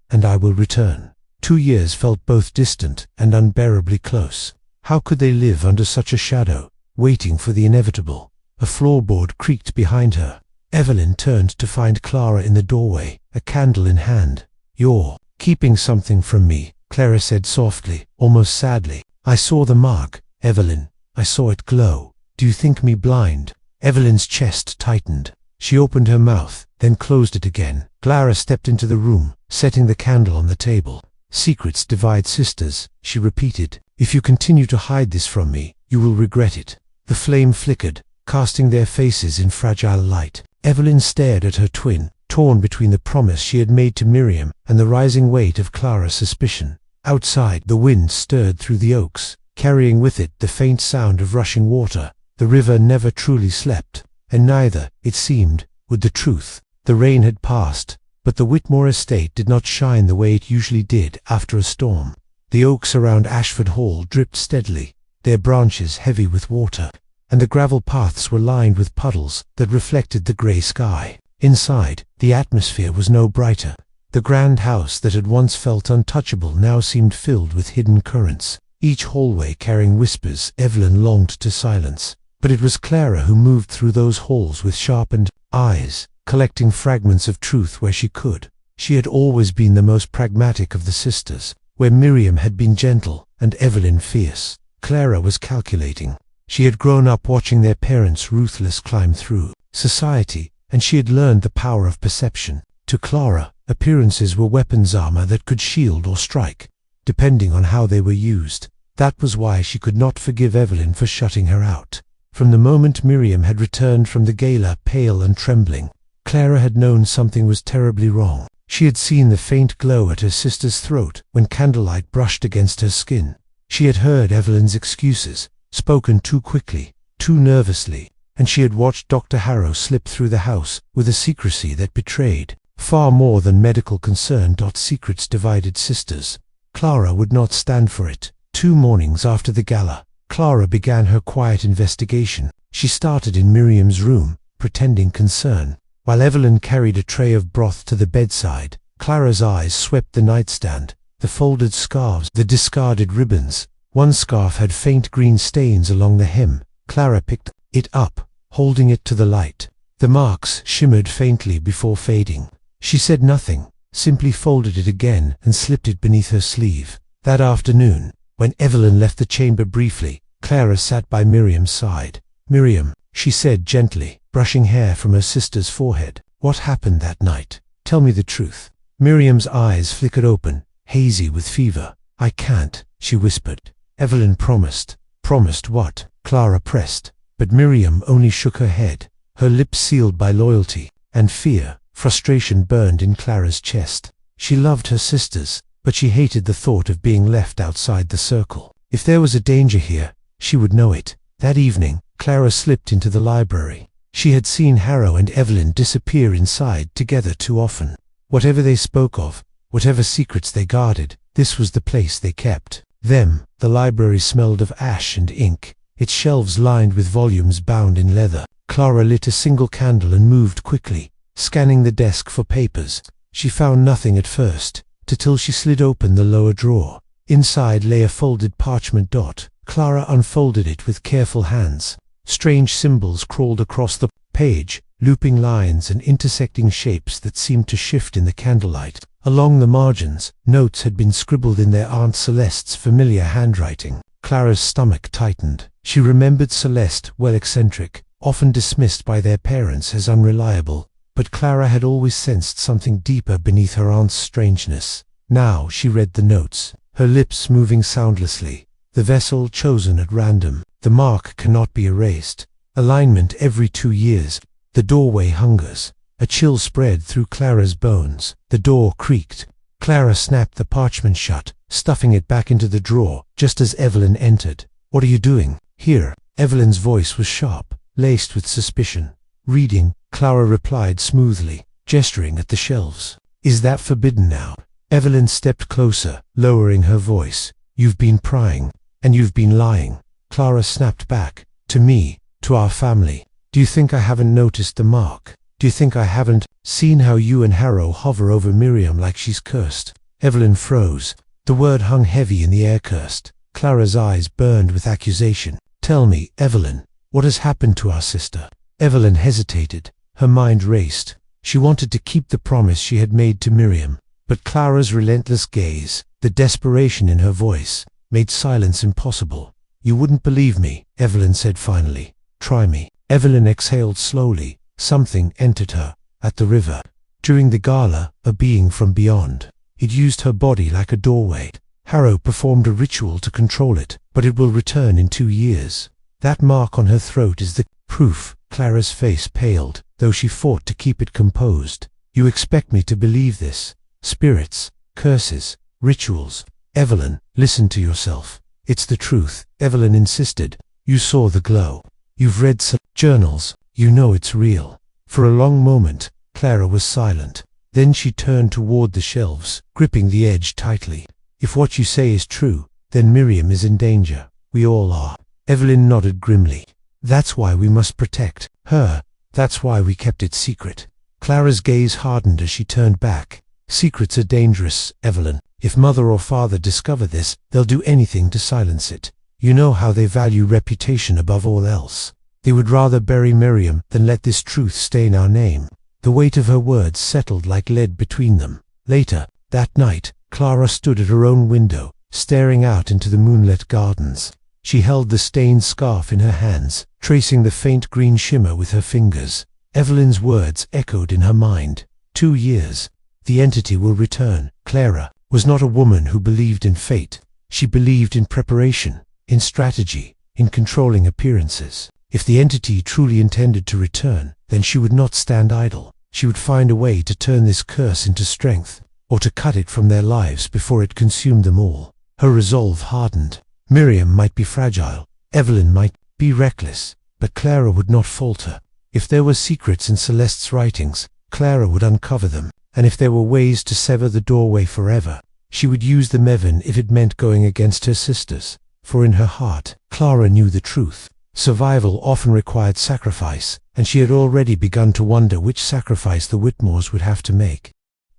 and I will return." 2 years felt both distant and unbearably close. How could they live under such a shadow, waiting for the inevitable? A floorboard creaked behind her. Evelyn turned to find Clara in the doorway, a candle in hand. "You're keeping something from me," Clara said softly, almost sadly. "I saw the mark, Evelyn. I saw it glow. Do you think me blind?" Evelyn's chest tightened. She opened her mouth, then closed it again. Clara stepped into the room, setting the candle on the table. "Secrets divide sisters," she repeated. "If you continue to hide this from me, you will regret it." The flame flickered, casting their faces in fragile light. Evelyn stared at her twin, torn between the promise she had made to Miriam and the rising weight of Clara's suspicion. Outside, the wind stirred through the oaks, carrying with it the faint sound of rushing water. The river never truly slept, and neither, it seemed, would the truth. The rain had passed, but the Whitmore estate did not shine the way it usually did after a storm. The oaks around Ashford Hall dripped steadily, their branches heavy with water, and the gravel paths were lined with puddles that reflected the grey sky. Inside, the atmosphere was no brighter. The grand house that had once felt untouchable now seemed filled with hidden currents, each hallway carrying whispers Evelyn longed to silence. But it was Clara who moved through those halls with sharpened eyes, collecting fragments of truth where she could. She had always been the most pragmatic of the sisters, where Miriam had been gentle and Evelyn fierce. Clara was calculating. She had grown up watching their parents' ruthless climb through society, and she had learned the power of perception. To Clara, appearances were weapons armor that could shield or strike, depending on how they were used. That was why she could not forgive Evelyn for shutting her out. From the moment Miriam had returned from the gala pale and trembling, Clara had known something was terribly wrong. She had seen the faint glow at her sister's throat when candlelight brushed against her skin. She had heard Evelyn's excuses, spoken too quickly, too nervously, and she had watched Dr. Harrow slip through the house with a secrecy that betrayed far more than medical concern. Secrets divided sisters. Clara would not stand for it. 2 mornings after the gala, Clara began her quiet investigation. She started in Miriam's room, pretending concern. While Evelyn carried a tray of broth to the bedside, Clara's eyes swept the nightstand, the folded scarves, the discarded ribbons. One scarf had faint green stains along the hem. Clara picked it up, holding it to the light. The marks shimmered faintly before fading. She said nothing, simply folded it again and slipped it beneath her sleeve. That afternoon, when Evelyn left the chamber briefly, Clara sat by Miriam's side. "Miriam," she said gently, brushing hair from her sister's forehead, "what happened that night? Tell me the truth." Miriam's eyes flickered open, hazy with fever. "I can't," she whispered. Evelyn promised. "Promised what?" Clara pressed, but Miriam only shook her head, her lips sealed by loyalty and fear. Frustration burned in Clara's chest. She loved her sisters, but she hated the thought of being left outside the circle. If there was a danger here, she would know it. That evening, Clara slipped into the library. She had seen Harrow and Evelyn disappear inside together too often. Whatever they spoke of, whatever secrets they guarded, this was the place they kept them. The library smelled of ash and ink, its shelves lined with volumes bound in leather. Clara lit a single candle and moved quickly, scanning the desk for papers. She found nothing at first, till she slid open the lower drawer. Inside lay a folded parchment dot. Clara unfolded it with careful hands. Strange symbols crawled across the page, looping lines and intersecting shapes that seemed to shift in the candlelight. Along the margins, notes had been scribbled in their Aunt Celeste's familiar handwriting. Clara's stomach tightened. She remembered Celeste, well, eccentric, often dismissed by their parents as unreliable, but Clara had always sensed something deeper beneath her aunt's strangeness. Now she read the notes, her lips moving soundlessly. The vessel chosen at random. The mark cannot be erased. Alignment every 2 years. The doorway hungers. A chill spread through Clara's bones. The door creaked. Clara snapped the parchment shut, stuffing it back into the drawer, just as Evelyn entered. "What are you doing here?" Evelyn's voice was sharp, laced with suspicion. "Reading," Clara replied smoothly, gesturing at the shelves. "Is that forbidden now?" Evelyn stepped closer, lowering her voice. "You've been prying, and you've been lying." Clara snapped back. "To me, to our family. Do you think I haven't noticed the mark? Do you think I haven't seen how you and Harrow hover over Miriam like she's cursed?" Evelyn froze. The word hung heavy in the air. Cursed. Clara's eyes burned with accusation. "Tell me, Evelyn, what has happened to our sister?" Evelyn hesitated. Her mind raced. She wanted to keep the promise she had made to Miriam, but Clara's relentless gaze, the desperation in her voice, made silence impossible. "You wouldn't believe me," Evelyn said finally. "Try me." Evelyn exhaled slowly. Something entered her. At the river. During the gala, a being from beyond. It used her body like a doorway. Harrow performed a ritual to control it, but it will return in 2 years. That mark on her throat is the proof. Clara's face paled, though she fought to keep it composed. "You expect me to believe this? Spirits, curses, rituals." "Evelyn, listen to yourself. It's the truth," Evelyn insisted. "You saw the glow. You've read some journals. You know it's real." For a long moment, Clara was silent. Then she turned toward the shelves, gripping the edge tightly. "If what you say is true, then Miriam is in danger. We all are." Evelyn nodded grimly. "That's why we must protect her. That's why we kept it secret." Clara's gaze hardened as she turned back. "Secrets are dangerous, Evelyn. If mother or father discover this, they'll do anything to silence it. You know how they value reputation above all else. They would rather bury Miriam than let this truth stain our name." The weight of her words settled like lead between them. Later, that night, Clara stood at her own window, staring out into the moonlit gardens. She held the stained scarf in her hands, tracing the faint green shimmer with her fingers. Evelyn's words echoed in her mind. 2 years. The entity will return. Clara was not a woman who believed in fate. She believed in preparation, in strategy, in controlling appearances. If the entity truly intended to return, then she would not stand idle. She would find a way to turn this curse into strength, or to cut it from their lives before it consumed them all. Her resolve hardened. Miriam might be fragile, Evelyn might be reckless, but Clara would not falter. If there were secrets in Celeste's writings, Clara would uncover them, and if there were ways to sever the doorway forever, she would use them even if it meant going against her sisters. For in her heart, Clara knew the truth. Survival often required sacrifice, and she had already begun to wonder which sacrifice the Whitmores would have to make.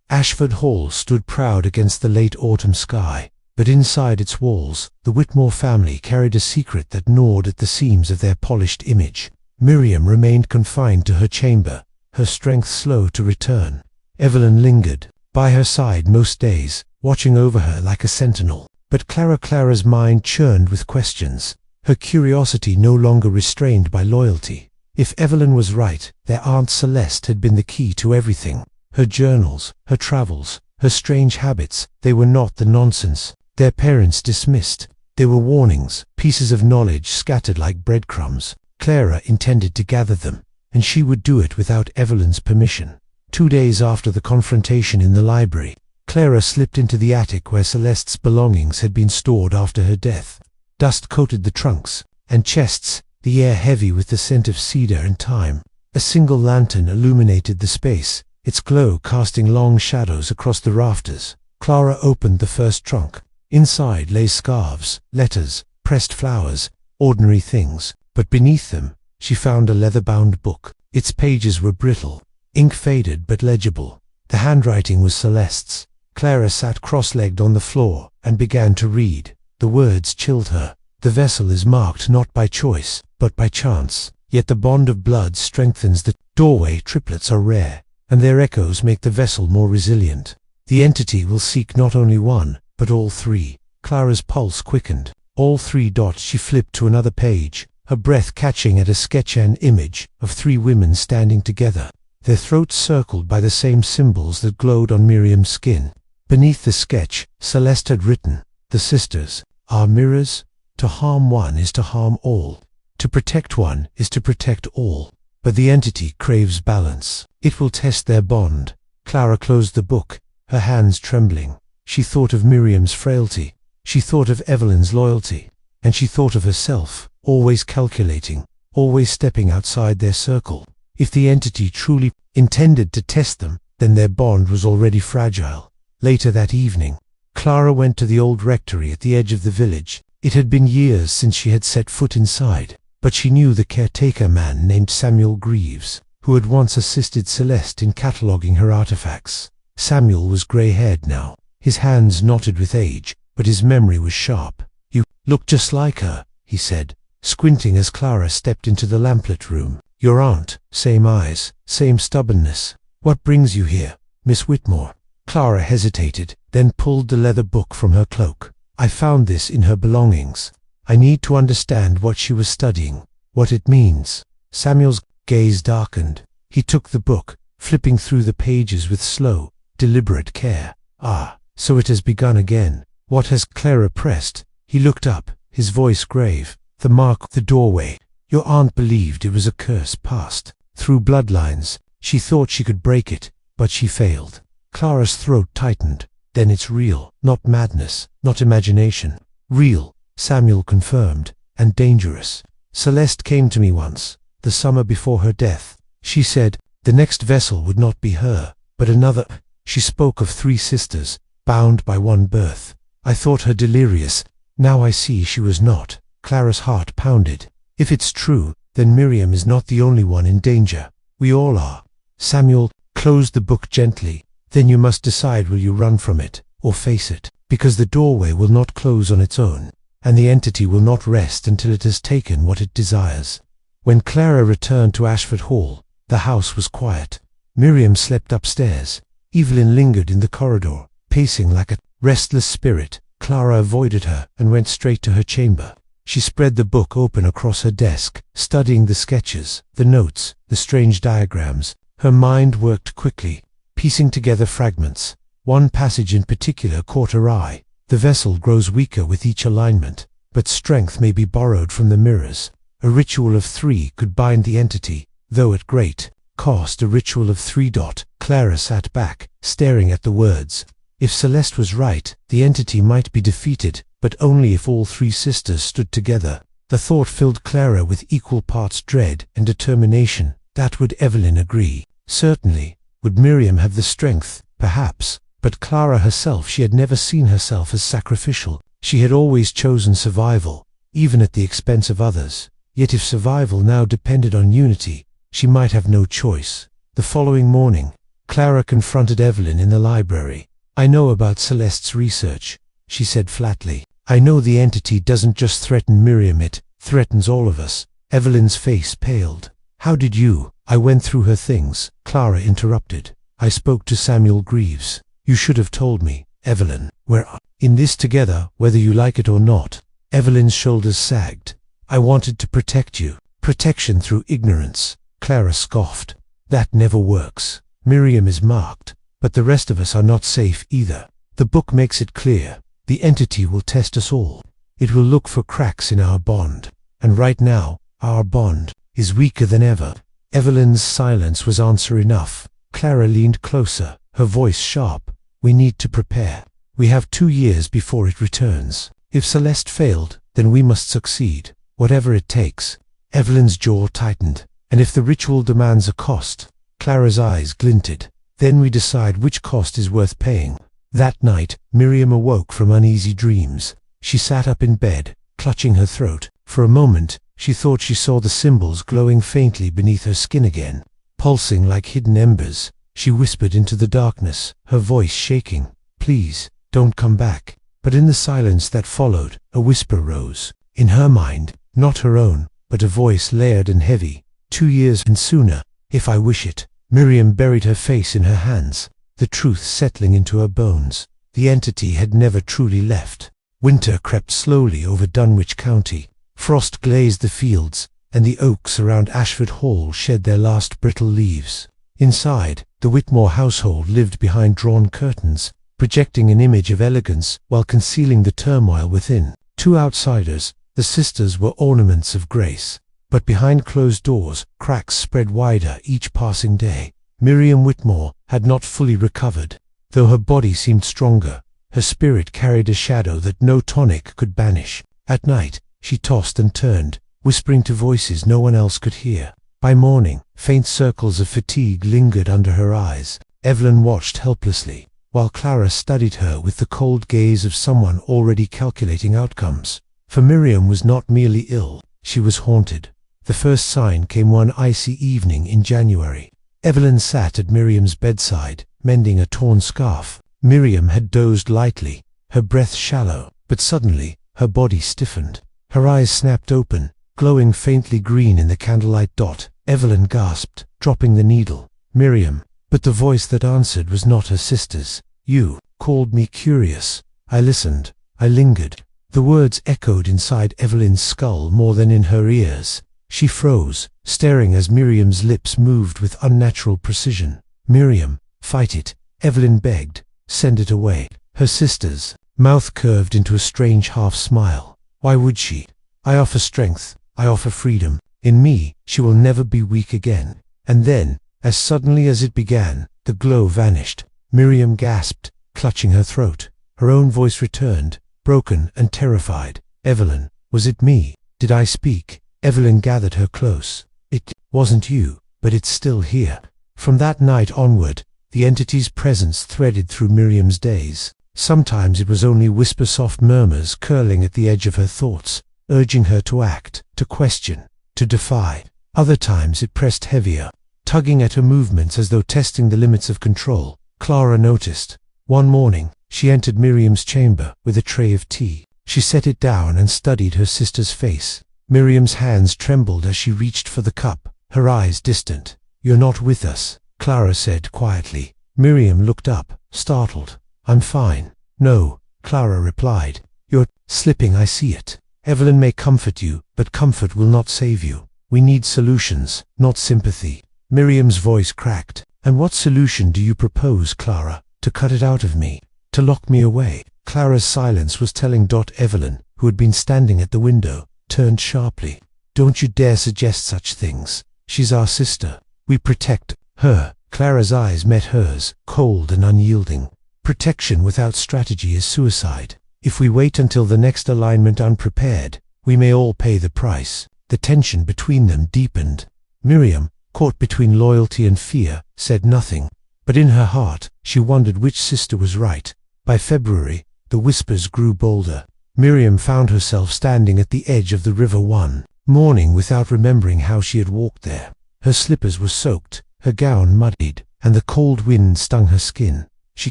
Ashford Hall stood proud against the late autumn sky, but inside its walls, the Whitmore family carried a secret that gnawed at the seams of their polished image. Miriam remained confined to her chamber, her strength slow to return. Evelyn lingered by her side most days, watching over her like a sentinel. But Clara's mind churned with questions, her curiosity no longer restrained by loyalty. If Evelyn was right, their Aunt Celeste had been the key to everything. Her journals, her travels, her strange habits, they were not the nonsense their parents dismissed. They were warnings, pieces of knowledge scattered like breadcrumbs. Clara intended to gather them, and she would do it without Evelyn's permission. 2 days after the confrontation in the library, Clara slipped into the attic where Celeste's belongings had been stored after her death. Dust coated the trunks and chests, the air heavy with the scent of cedar and thyme. A single lantern illuminated the space, its glow casting long shadows across the rafters. Clara opened the first trunk. Inside lay scarves, letters, pressed flowers, ordinary things, but beneath them she found a leather-bound book. Its pages were brittle, ink faded but legible. The handwriting was Celeste's. Clara sat cross-legged on the floor and began to read. The words chilled her. The vessel is marked not by choice, but by chance. Yet the bond of blood strengthens the doorway. Triplets are rare, and their echoes make the vessel more resilient. The entity will seek not only one, but all 3. Clara's pulse quickened. All 3 dots. She flipped to another page, her breath catching at a sketch and image of 3 women standing together, their throats circled by the same symbols that glowed on Miriam's skin. Beneath the sketch, Celeste had written, "The sisters are mirrors. To harm one is to harm all. To protect one is to protect all. But the entity craves balance. It will test their bond." Clara closed the book, her hands trembling. She thought of Miriam's frailty. She thought of Evelyn's loyalty. And she thought of herself, always calculating, always stepping outside their circle. If the entity truly intended to test them, then their bond was already fragile. Later that evening, Clara went to the old rectory at the edge of the village. It had been years since she had set foot inside, but she knew the caretaker man named Samuel Greaves, who had once assisted Celeste in cataloguing her artifacts. Samuel was grey-haired now, his hands knotted with age, but his memory was sharp. "You look just like her," he said, squinting as Clara stepped into the lamplit room. "Your aunt, same eyes, same stubbornness. What brings you here, Miss Whitmore?" Clara hesitated, then pulled the leather book from her cloak. "I found this in her belongings. I need to understand what she was studying, what it means." Samuel's gaze darkened. He took the book, flipping through the pages with slow, deliberate care. "Ah, so it has begun again. What has Clara pressed?" He looked up, his voice grave. "The mark, the doorway. Your aunt believed it was a curse passed through bloodlines. She thought she could break it, but she failed." Clara's throat tightened. "Then it's real, not madness, not imagination. Real," Samuel confirmed, "and dangerous. Celeste came to me once, the summer before her death. She said the next vessel would not be her, but another. She spoke of 3 sisters, bound by one birth. I thought her delirious. Now I see she was not." Clara's heart pounded. "If it's true, then Miriam is not the only one in danger. We all are." Samuel closed the book gently. "Then you must decide, will you run from it, or face it? Because the doorway will not close on its own, and the entity will not rest until it has taken what it desires." When Clara returned to Ashford Hall, the house was quiet. Miriam slept upstairs. Evelyn lingered in the corridor, pacing like a restless spirit. Clara avoided her and went straight to her chamber. She spread the book open across her desk, studying the sketches, the notes, the strange diagrams. Her mind worked quickly, piecing together fragments. One passage in particular caught her eye. "The vessel grows weaker with each alignment, but strength may be borrowed from the mirrors. A ritual of 3 could bind the entity, though at great cost. A ritual of 3. Clara sat back, staring at the words. If Celeste was right, the entity might be defeated, but only if all 3 sisters stood together. The thought filled Clara with equal parts dread and determination. That would Evelyn agree? Certainly. Would Miriam have the strength? Perhaps. But Clara herself, she had never seen herself as sacrificial. She had always chosen survival, even at the expense of others. Yet if survival now depended on unity, she might have no choice. The following morning, Clara confronted Evelyn in the library. "I know about Celeste's research," she said flatly. "I know the entity doesn't just threaten Miriam, it threatens all of us." Evelyn's face paled. "How did you—" "I went through her things," Clara interrupted. "I spoke to Samuel Greaves. You should have told me, Evelyn. We're in this together, whether you like it or not." Evelyn's shoulders sagged. "I wanted to protect you." "Protection through ignorance," Clara scoffed. "That never works. Miriam is marked, but the rest of us are not safe either. The book makes it clear. The entity will test us all. It will look for cracks in our bond. And right now, our bond is weaker than ever." Evelyn's silence was answer enough. Clara leaned closer, her voice sharp. "We need to prepare. We have 2 years before it returns. If Celeste failed, then we must succeed, whatever it takes." Evelyn's jaw tightened. "And if the ritual demands a cost?" Clara's eyes glinted. "Then we decide which cost is worth paying." That night, Miriam awoke from uneasy dreams. She sat up in bed, clutching her throat. For a moment, she thought she saw the symbols glowing faintly beneath her skin again, pulsing like hidden embers. She whispered into the darkness, her voice shaking, "Please, don't come back." But in the silence that followed, a whisper rose. In her mind, not her own, but a voice layered and heavy. 2 years and sooner, if I wish it." Miriam buried her face in her hands, the truth settling into her bones. The entity had never truly left. Winter crept slowly over Dunwich County. Frost glazed the fields, and the oaks around Ashford Hall shed their last brittle leaves. Inside, the Whitmore household lived behind drawn curtains, projecting an image of elegance while concealing the turmoil within. To outsiders, the sisters were ornaments of grace, but behind closed doors, cracks spread wider each passing day. Miriam Whitmore had not fully recovered. Though her body seemed stronger, her spirit carried a shadow that no tonic could banish. At night, she tossed and turned, whispering to voices no one else could hear. By morning, faint circles of fatigue lingered under her eyes. Evelyn watched helplessly, while Clara studied her with the cold gaze of someone already calculating outcomes. For Miriam was not merely ill, she was haunted. The first sign came one icy evening in January. Evelyn sat at Miriam's bedside, mending a torn scarf. Miriam had dozed lightly, her breath shallow, but suddenly her body stiffened. Her eyes snapped open, glowing faintly green in the candlelight dot. Evelyn gasped, dropping the needle. Miriam, but the voice that answered was not her sister's. "You called me curious." I listened. I lingered. The words echoed inside Evelyn's skull more than in her ears. She froze, staring as Miriam's lips moved with unnatural precision. "Miriam, fight it," Evelyn begged. "Send it away." Her sister's mouth curved into a strange half-smile. Why would she? "I offer strength. I offer freedom. In me, she will never be weak again." And then, as suddenly as it began, the glow vanished. Miriam gasped, clutching her throat. Her own voice returned, broken and terrified. "Evelyn, was it me? Did I speak?" Evelyn gathered her close. "It wasn't you, but it's still here." From that night onward, the entity's presence threaded through Miriam's days. Sometimes it was only whisper-soft murmurs curling at the edge of her thoughts, urging her to act, to question, to defy. Other times it pressed heavier, tugging at her movements as though testing the limits of control. Clara noticed. One morning, she entered Miriam's chamber with a tray of tea. She set it down and studied her sister's face. Miriam's hands trembled as she reached for the cup, her eyes distant. "You're not with us," Clara said quietly. Miriam looked up, startled. "I'm fine." "No," Clara replied. "You're slipping, I see it. Evelyn may comfort you, but comfort will not save you. We need solutions, not sympathy." Miriam's voice cracked. "And what solution do you propose, Clara? To cut it out of me? To lock me away?" Clara's silence was telling. Evelyn, who had been standing at the window, turned sharply. "Don't you dare suggest such things. She's our sister. We protect her." Clara's eyes met hers, cold and unyielding. "Protection without strategy is suicide. If we wait until the next alignment unprepared, we may all pay the price." The tension between them deepened. Miriam, caught between loyalty and fear, said nothing, but in her heart she wondered which sister was right. By February, the whispers grew bolder. Miriam found herself standing at the edge of the river one morning without remembering how she had walked there. Her slippers were soaked, her gown muddied, and the cold wind stung her skin. She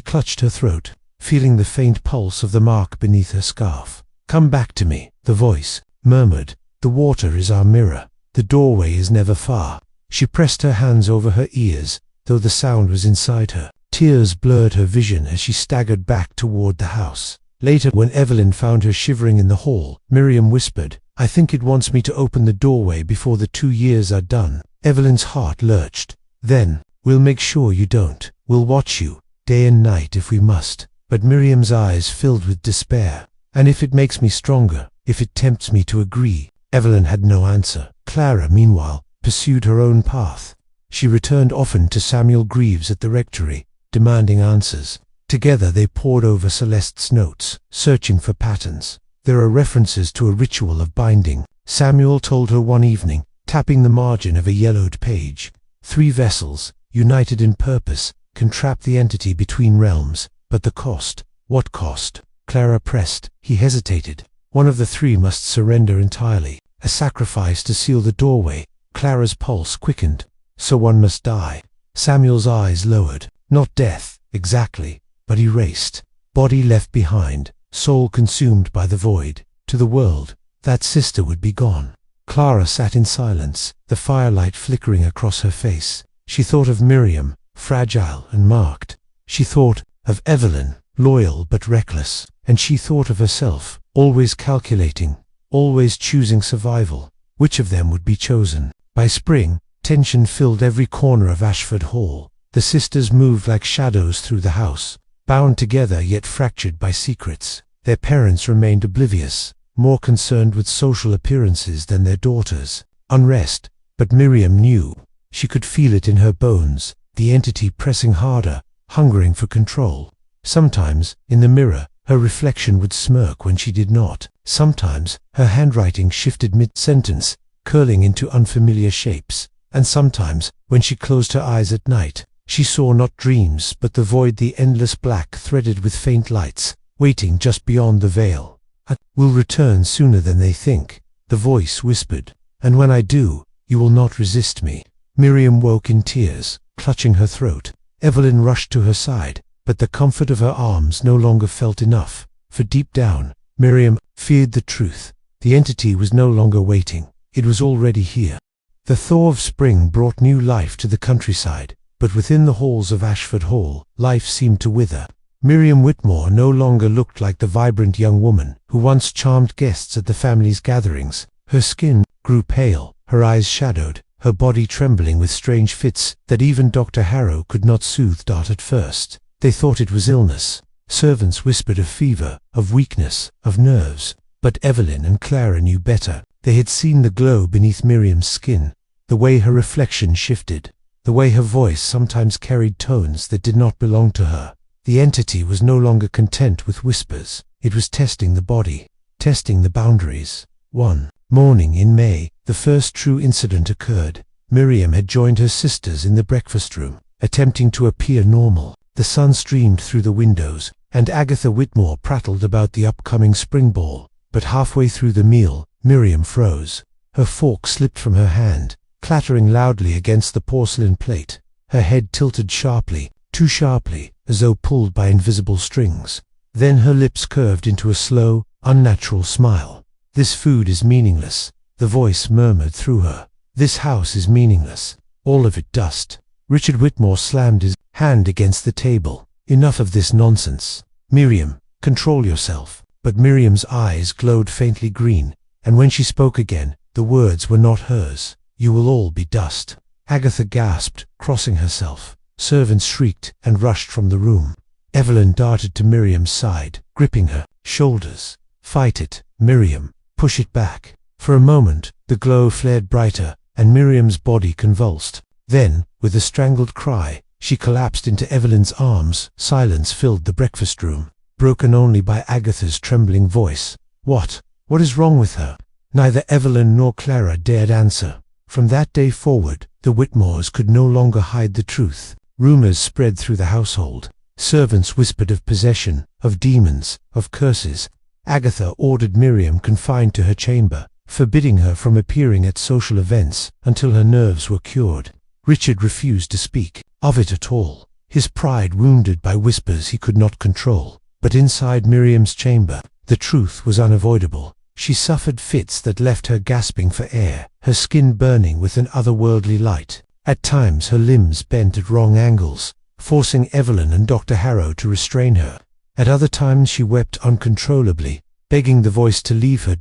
clutched her throat, feeling the faint pulse of the mark beneath her scarf. "Come back to me," the voice murmured. "The water is our mirror. The doorway is never far." She pressed her hands over her ears, though the sound was inside her. Tears blurred her vision as she staggered back toward the house. Later, when Evelyn found her shivering in the hall, Miriam whispered, "I think it wants me to open the doorway before the 2 years are done." Evelyn's heart lurched. "Then, we'll make sure you don't. We'll watch you, day and night if we must." But Miriam's eyes filled with despair. "And if it makes me stronger, if it tempts me to agree?" Evelyn had no answer. Clara, meanwhile, pursued her own path. She returned often to Samuel Greaves at the rectory, demanding answers. Together they pored over Celeste's notes, searching for patterns. There are references to a ritual of binding, Samuel told her one evening, tapping the margin of a yellowed page. 3 vessels, united in purpose, can trap the entity between realms, but the cost. What cost? Clara pressed. He hesitated. One of the 3 must surrender entirely, a sacrifice to seal the doorway. Clara's pulse quickened. So one must die. Samuel's eyes lowered. Not death, exactly, but erased. Body left behind, soul consumed by the void. To the world, that sister would be gone. Clara sat in silence, the firelight flickering across her face. She thought of Miriam, fragile and marked. She thought of Evelyn, loyal but reckless. And she thought of herself, always calculating, always choosing survival. Which of them would be chosen? By spring, tension filled every corner of Ashford Hall. The sisters moved like shadows through the house, bound together yet fractured by secrets. Their parents remained oblivious, more concerned with social appearances than their daughters. Unrest, but Miriam knew. She could feel it in her bones, the entity pressing harder, hungering for control. Sometimes, in the mirror, her reflection would smirk when she did not. Sometimes, her handwriting shifted mid-sentence, curling into unfamiliar shapes. And sometimes, when she closed her eyes at night, she saw not dreams but the void, the endless black threaded with faint lights, waiting just beyond the veil. "I will return sooner than they think," the voice whispered, "and when I do, you will not resist me." Miriam woke in tears, clutching her throat. Evelyn rushed to her side, but the comfort of her arms no longer felt enough, for deep down, Miriam feared the truth. The entity was no longer waiting, it was already here. The thaw of spring brought new life to the countryside, but within the halls of Ashford Hall, life seemed to wither. Miriam Whitmore no longer looked like the vibrant young woman who once charmed guests at the family's gatherings. Her skin grew pale, her eyes shadowed, her body trembling with strange fits that even Dr. Harrow could not soothe. At first, they thought it was illness. Servants whispered of fever, of weakness, of nerves. But Evelyn and Clara knew better. They had seen the glow beneath Miriam's skin, the way her reflection shifted, the way her voice sometimes carried tones that did not belong to her. The entity was no longer content with whispers. It was testing the body, testing the boundaries. One morning in May, the first true incident occurred. Miriam had joined her sisters in the breakfast room, attempting to appear normal. The sun streamed through the windows, and Agatha Whitmore prattled about the upcoming spring ball. But halfway through the meal, Miriam froze. Her fork slipped from her hand, clattering loudly against the porcelain plate. Her head tilted sharply, too sharply, as though pulled by invisible strings. Then her lips curved into a slow, unnatural smile. "This food is meaningless," the voice murmured through her. "This house is meaningless. All of it dust." Richard Whitmore slammed his hand against the table. "Enough of this nonsense. Miriam, control yourself." But Miriam's eyes glowed faintly green, and when she spoke again, the words were not hers. "You will all be dust." Agatha gasped, crossing herself. Servants shrieked and rushed from the room. Evelyn darted to Miriam's side, gripping her shoulders. "Fight it, Miriam. Push it back." For a moment, the glow flared brighter, and Miriam's body convulsed. Then, with a strangled cry, she collapsed into Evelyn's arms. Silence filled the breakfast room, broken only by Agatha's trembling voice. What is wrong with her?" Neither Evelyn nor Clara dared answer. From that day forward, the Whitmores could no longer hide the truth. Rumors spread through the household. Servants whispered of possession, of demons, of curses. Agatha ordered Miriam confined to her chamber, forbidding her from appearing at social events until her nerves were cured. Richard refused to speak of it at all, his pride wounded by whispers he could not control. But inside Miriam's chamber, the truth was unavoidable. She suffered fits that left her gasping for air, her skin burning with an otherworldly light. At times her limbs bent at wrong angles, forcing Evelyn and Dr. Harrow to restrain her. At other times she wept uncontrollably, begging the voice to leave her.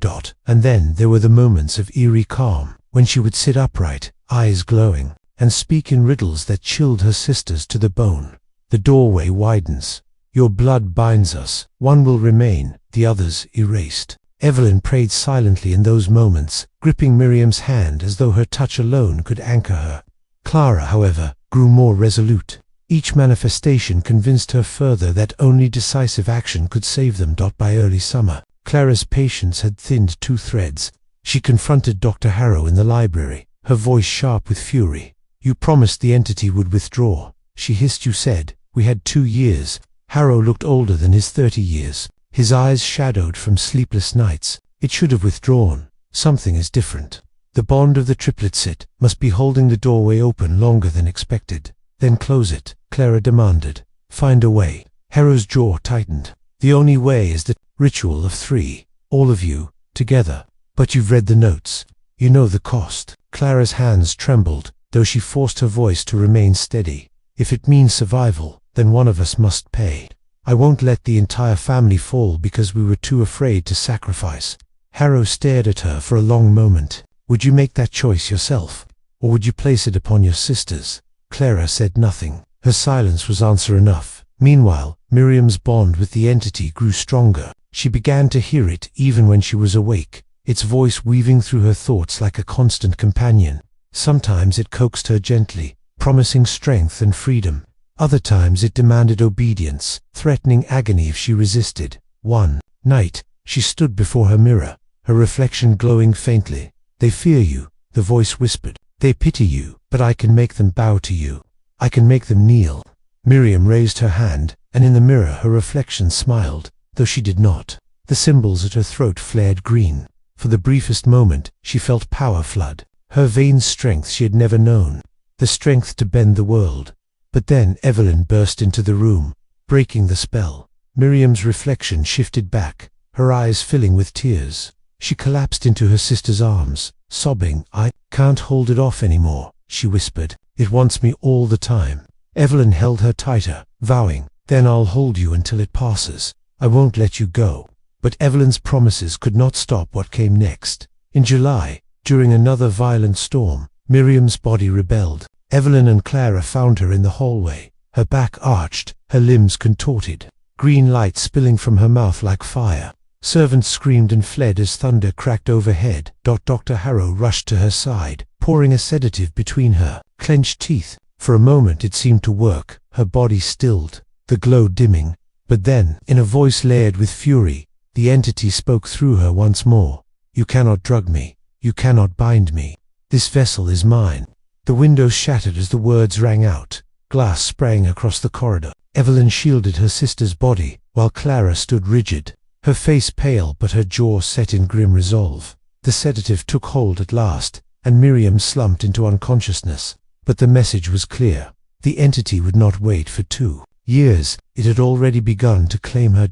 And then there were the moments of eerie calm, when she would sit upright, eyes glowing, and speak in riddles that chilled her sisters to the bone. "The doorway widens. Your blood binds us. One will remain, the others erased." Evelyn prayed silently in those moments, gripping Miriam's hand as though her touch alone could anchor her. Clara, however, grew more resolute. Each manifestation convinced her further that only decisive action could save them. By early summer, Clara's patience had thinned 2 threads. She confronted Dr. Harrow in the library, her voice sharp with fury. "You promised the entity would withdraw," she hissed. "You said we had 2 years. Harrow looked older than his 30 years. His eyes shadowed from sleepless nights. "It should have withdrawn. Something is different. The bond of the triplets. It must be holding the doorway open longer than expected." "Then close it," Clara demanded. "Find a way." Harrow's jaw tightened. "The only way is the ritual of 3. All of you, together." "But you've read the notes. You know the cost." Clara's hands trembled, though she forced her voice to remain steady. "If it means survival, then one of us must pay." I won't let the entire family fall because we were too afraid to sacrifice." Harrow stared at her for a long moment. "Would you make that choice yourself? Or would you place it upon your sisters?" Clara said nothing. Her silence was answer enough. Meanwhile, Miriam's bond with the entity grew stronger. She began to hear it even when she was awake, its voice weaving through her thoughts like a constant companion. Sometimes it coaxed her gently, promising strength and freedom. Other times it demanded obedience, threatening agony if she resisted. One night, she stood before her mirror, her reflection glowing faintly. "They fear you," the voice whispered. "They pity you, but I can make them bow to you. I can make them kneel." Miriam raised her hand, and in the mirror her reflection smiled, though she did not. The symbols at her throat flared green. For the briefest moment, she felt power flood. Her veins strength she had never known, the strength to bend the world. But then Evelyn burst into the room, breaking the spell. Miriam's reflection shifted back, her eyes filling with tears. She collapsed into her sister's arms, sobbing. "I can't hold it off anymore," she whispered. "It wants me all the time." Evelyn held her tighter, vowing, "Then I'll hold you until it passes. I won't let you go." But Evelyn's promises could not stop what came next. In July, during another violent storm, Miriam's body rebelled. Evelyn and Clara found her in the hallway, her back arched, her limbs contorted, green light spilling from her mouth like fire. Servants screamed and fled as thunder cracked overhead. Dr. Harrow rushed to her side, pouring a sedative between her clenched teeth. For a moment it seemed to work, her body stilled, the glow dimming. But then, in a voice layered with fury, the entity spoke through her once more. "You cannot drug me. You cannot bind me. This vessel is mine." The windows shattered as the words rang out. Glass sprang across the corridor. Evelyn shielded her sister's body, while Clara stood rigid, her face pale but her jaw set in grim resolve. The sedative took hold at last, and Miriam slumped into unconsciousness. But the message was clear. The entity would not wait for 2 years. It had already begun to claim her.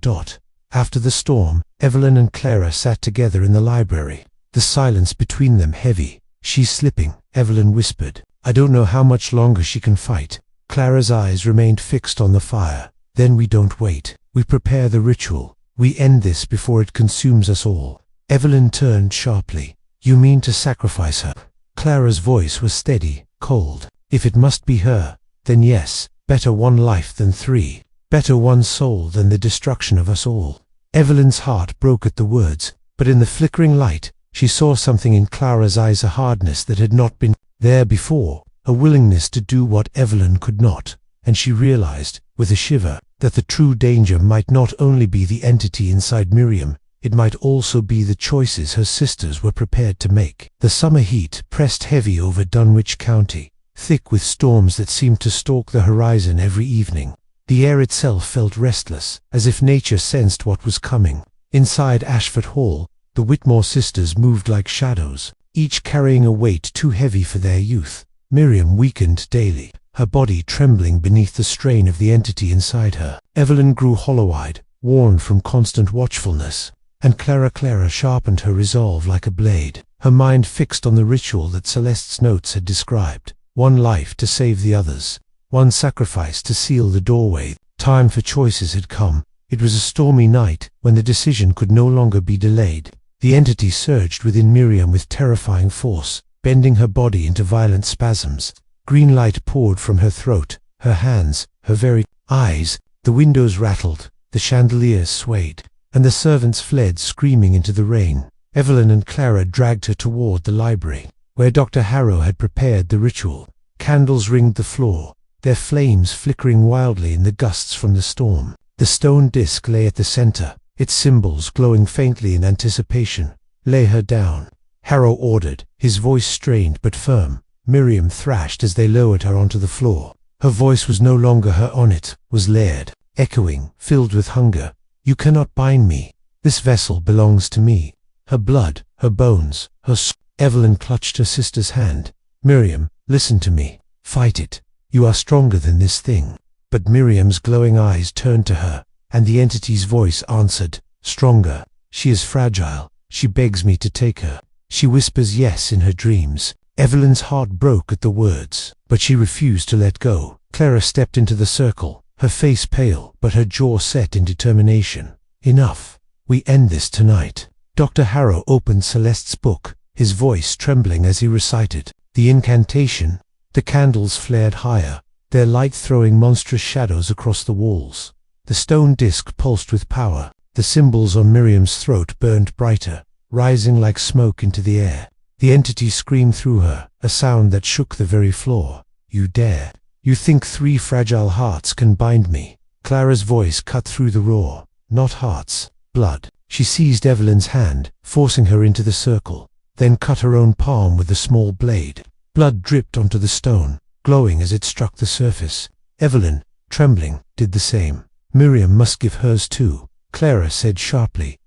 After the storm, Evelyn and Clara sat together in the library, the silence between them heavy. "She's slipping," Evelyn whispered. "I don't know how much longer she can fight." Clara's eyes remained fixed on the fire. "Then we don't wait. We prepare the ritual. We end this before it consumes us all." Evelyn turned sharply. "You mean to sacrifice her?" Clara's voice was steady, cold. "If it must be her, then yes. Better one life than 3. Better one soul than the destruction of us all." Evelyn's heart broke at the words, but in the flickering light, she saw something in Clara's eyes, a hardness that had not been there before, a willingness to do what Evelyn could not, and she realized, with a shiver, that the true danger might not only be the entity inside Miriam, it might also be the choices her sisters were prepared to make. The summer heat pressed heavy over Dunwich County, thick with storms that seemed to stalk the horizon every evening. The air itself felt restless, as if nature sensed what was coming. Inside Ashford Hall, the Whitmore sisters moved like shadows, each carrying a weight too heavy for their youth. Miriam weakened daily, her body trembling beneath the strain of the entity inside her. Evelyn grew hollow-eyed, worn from constant watchfulness, and Clara sharpened her resolve like a blade, her mind fixed on the ritual that Celeste's notes had described. One life to save the others, one sacrifice to seal the doorway. Time for choices had come. It was a stormy night, when the decision could no longer be delayed. The entity surged within Miriam with terrifying force, bending her body into violent spasms. Green light poured from her throat, her hands, her very eyes. The windows rattled, the chandeliers swayed, and the servants fled screaming into the rain. Evelyn and Clara dragged her toward the library, where Dr. Harrow had prepared the ritual. Candles ringed the floor, their flames flickering wildly in the gusts from the storm. The stone disc lay at the center, its symbols glowing faintly in anticipation. "Lay her down," Harrow ordered, his voice strained but firm. Miriam thrashed as they lowered her onto the floor. Her voice was no longer her on it, was layered, echoing, filled with hunger. "You cannot bind me. This vessel belongs to me. Her blood, her bones, her soul." Evelyn clutched her sister's hand. "Miriam, listen to me. Fight it. You are stronger than this thing." But Miriam's glowing eyes turned to her, and the entity's voice answered, "Stronger. She is fragile. She begs me to take her. She whispers yes in her dreams." Evelyn's heart broke at the words, but she refused to let go. Clara stepped into the circle, her face pale, but her jaw set in determination. Enough. We end this tonight. Dr. Harrow opened Celeste's book, his voice trembling as he recited the incantation. The candles flared higher, their light throwing monstrous shadows across the walls. The stone disc pulsed with power. The symbols on Miriam's throat burned brighter, rising like smoke into the air. The entity screamed through her, a sound that shook the very floor. You dare. You think 3 fragile hearts can bind me? Clara's voice cut through the roar. Not hearts, blood. She seized Evelyn's hand, forcing her into the circle, then cut her own palm with the small blade. Blood dripped onto the stone, glowing as it struck the surface. Evelyn, trembling, did the same. Miriam must give hers too, Clara said sharply.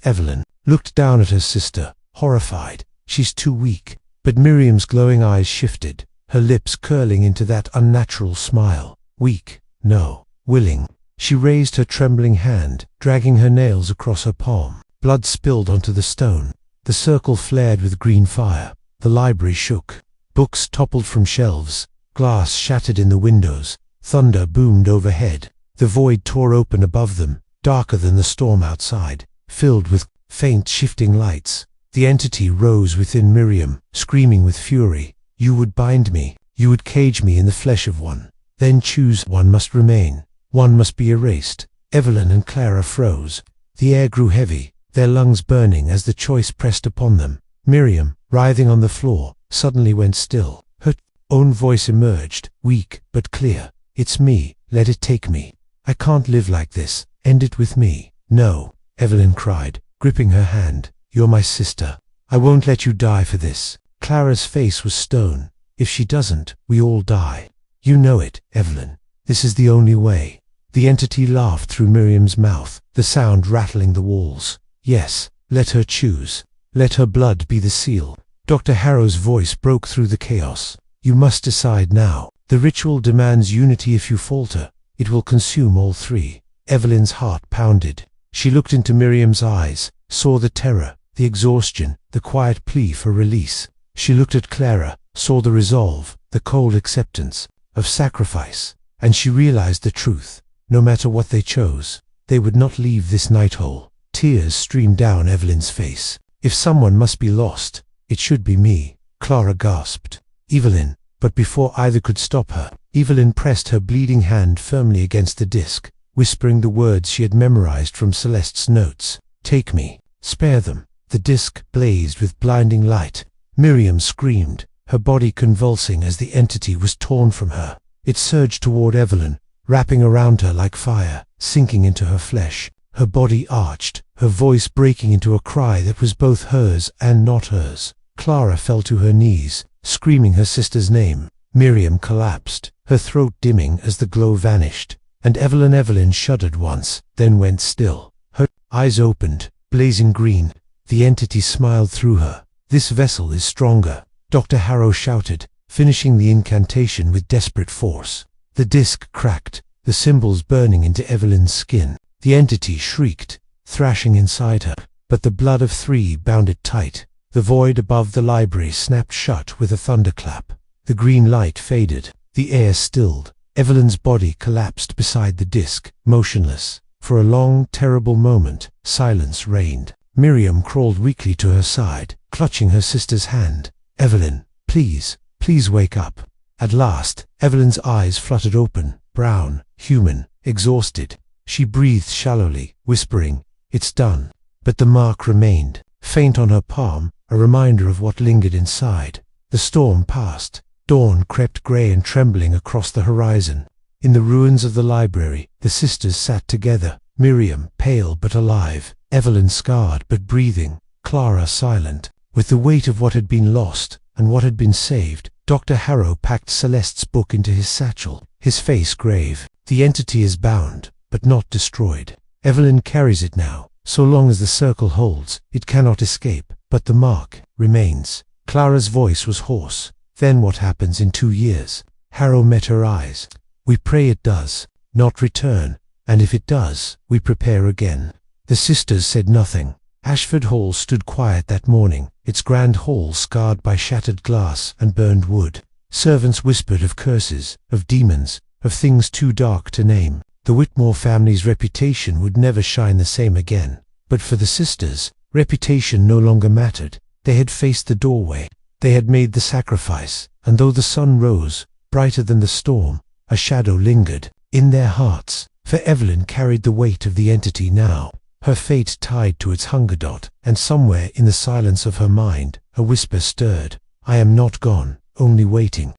Evelyn looked down at her sister, horrified. She's too weak. But Miriam's glowing eyes shifted, her lips curling into that unnatural smile. Weak? No. Willing. She raised her trembling hand, dragging her nails across her palm. Blood spilled onto the stone. The circle flared with green fire. The library shook. Books toppled from shelves. Glass shattered in the windows. Thunder boomed overhead. The void tore open above them, darker than the storm outside, filled with faint shifting lights. The entity rose within Miriam, screaming with fury. You would bind me. You would cage me in the flesh of one. Then choose. One must remain. One must be erased. Evelyn and Clara froze. The air grew heavy, their lungs burning as the choice pressed upon them. Miriam, writhing on the floor, suddenly went still. Her own voice emerged, weak but clear. It's me. Let it take me. I can't live like this. End it with me. No, Evelyn cried, gripping her hand. You're my sister. I won't let you die for this. Clara's face was stone. If she doesn't, we all die. You know it, Evelyn. This is the only way. The entity laughed through Miriam's mouth, the sound rattling the walls. Yes, let her choose. Let her blood be the seal. Dr. Harrow's voice broke through the chaos. You must decide now. The ritual demands unity. If you falter, it will consume all 3. Evelyn's heart pounded. She looked into Miriam's eyes, saw the terror, the exhaustion, the quiet plea for release. She looked at Clara, saw the resolve, the cold acceptance of sacrifice, and she realized the truth. No matter what they chose, they would not leave this night whole. Tears streamed down Evelyn's face. If someone must be lost, it should be me, Clara gasped. Evelyn. But before either could stop her, Evelyn pressed her bleeding hand firmly against the disc, whispering the words she had memorized from Celeste's notes. Take me. Spare them. The disc blazed with blinding light. Miriam screamed, her body convulsing as the entity was torn from her. It surged toward Evelyn, wrapping around her like fire, sinking into her flesh. Her body arched, her voice breaking into a cry that was both hers and not hers. Clara fell to her knees, screaming her sister's name. Miriam collapsed, her throat dimming as the glow vanished, and Evelyn shuddered once, then went still. Her eyes opened, blazing green. The entity smiled through her. This vessel is stronger, Dr. Harrow shouted, finishing the incantation with desperate force. The disc cracked, the symbols burning into Evelyn's skin. The entity shrieked, thrashing inside her, but the blood of 3 bound it tight. The void above the library snapped shut with a thunderclap. The green light faded, the air stilled. Evelyn's body collapsed beside the disc, motionless. For a long, terrible moment, silence reigned. Miriam crawled weakly to her side, clutching her sister's hand. Evelyn, please, please wake up. At last, Evelyn's eyes fluttered open, brown, human, exhausted. She breathed shallowly, whispering, "It's done." But the mark remained, faint on her palm, a reminder of what lingered inside. The storm passed. Dawn crept grey and trembling across the horizon. In the ruins of the library, the sisters sat together, Miriam pale but alive, Evelyn scarred but breathing, Clara silent. With the weight of what had been lost and what had been saved, Dr. Harrow packed Celeste's book into his satchel, his face grave. The entity is bound, but not destroyed. Evelyn carries it now. So long as the circle holds, it cannot escape, but the mark remains. Clara's voice was hoarse. Then what happens in 2 years? Harrow met her eyes. We pray it does not return, and if it does, we prepare again. The sisters said nothing. Ashford Hall stood quiet that morning, its grand hall scarred by shattered glass and burned wood. Servants whispered of curses, of demons, of things too dark to name. The Whitmore family's reputation would never shine the same again. But for the sisters, reputation no longer mattered. They had faced the doorway. They had made the sacrifice. And though the sun rose, brighter than the storm, a shadow lingered in their hearts. For Evelyn carried the weight of the entity now, her fate tied to its hunger dot. And somewhere in the silence of her mind, a whisper stirred. I am not gone, only waiting.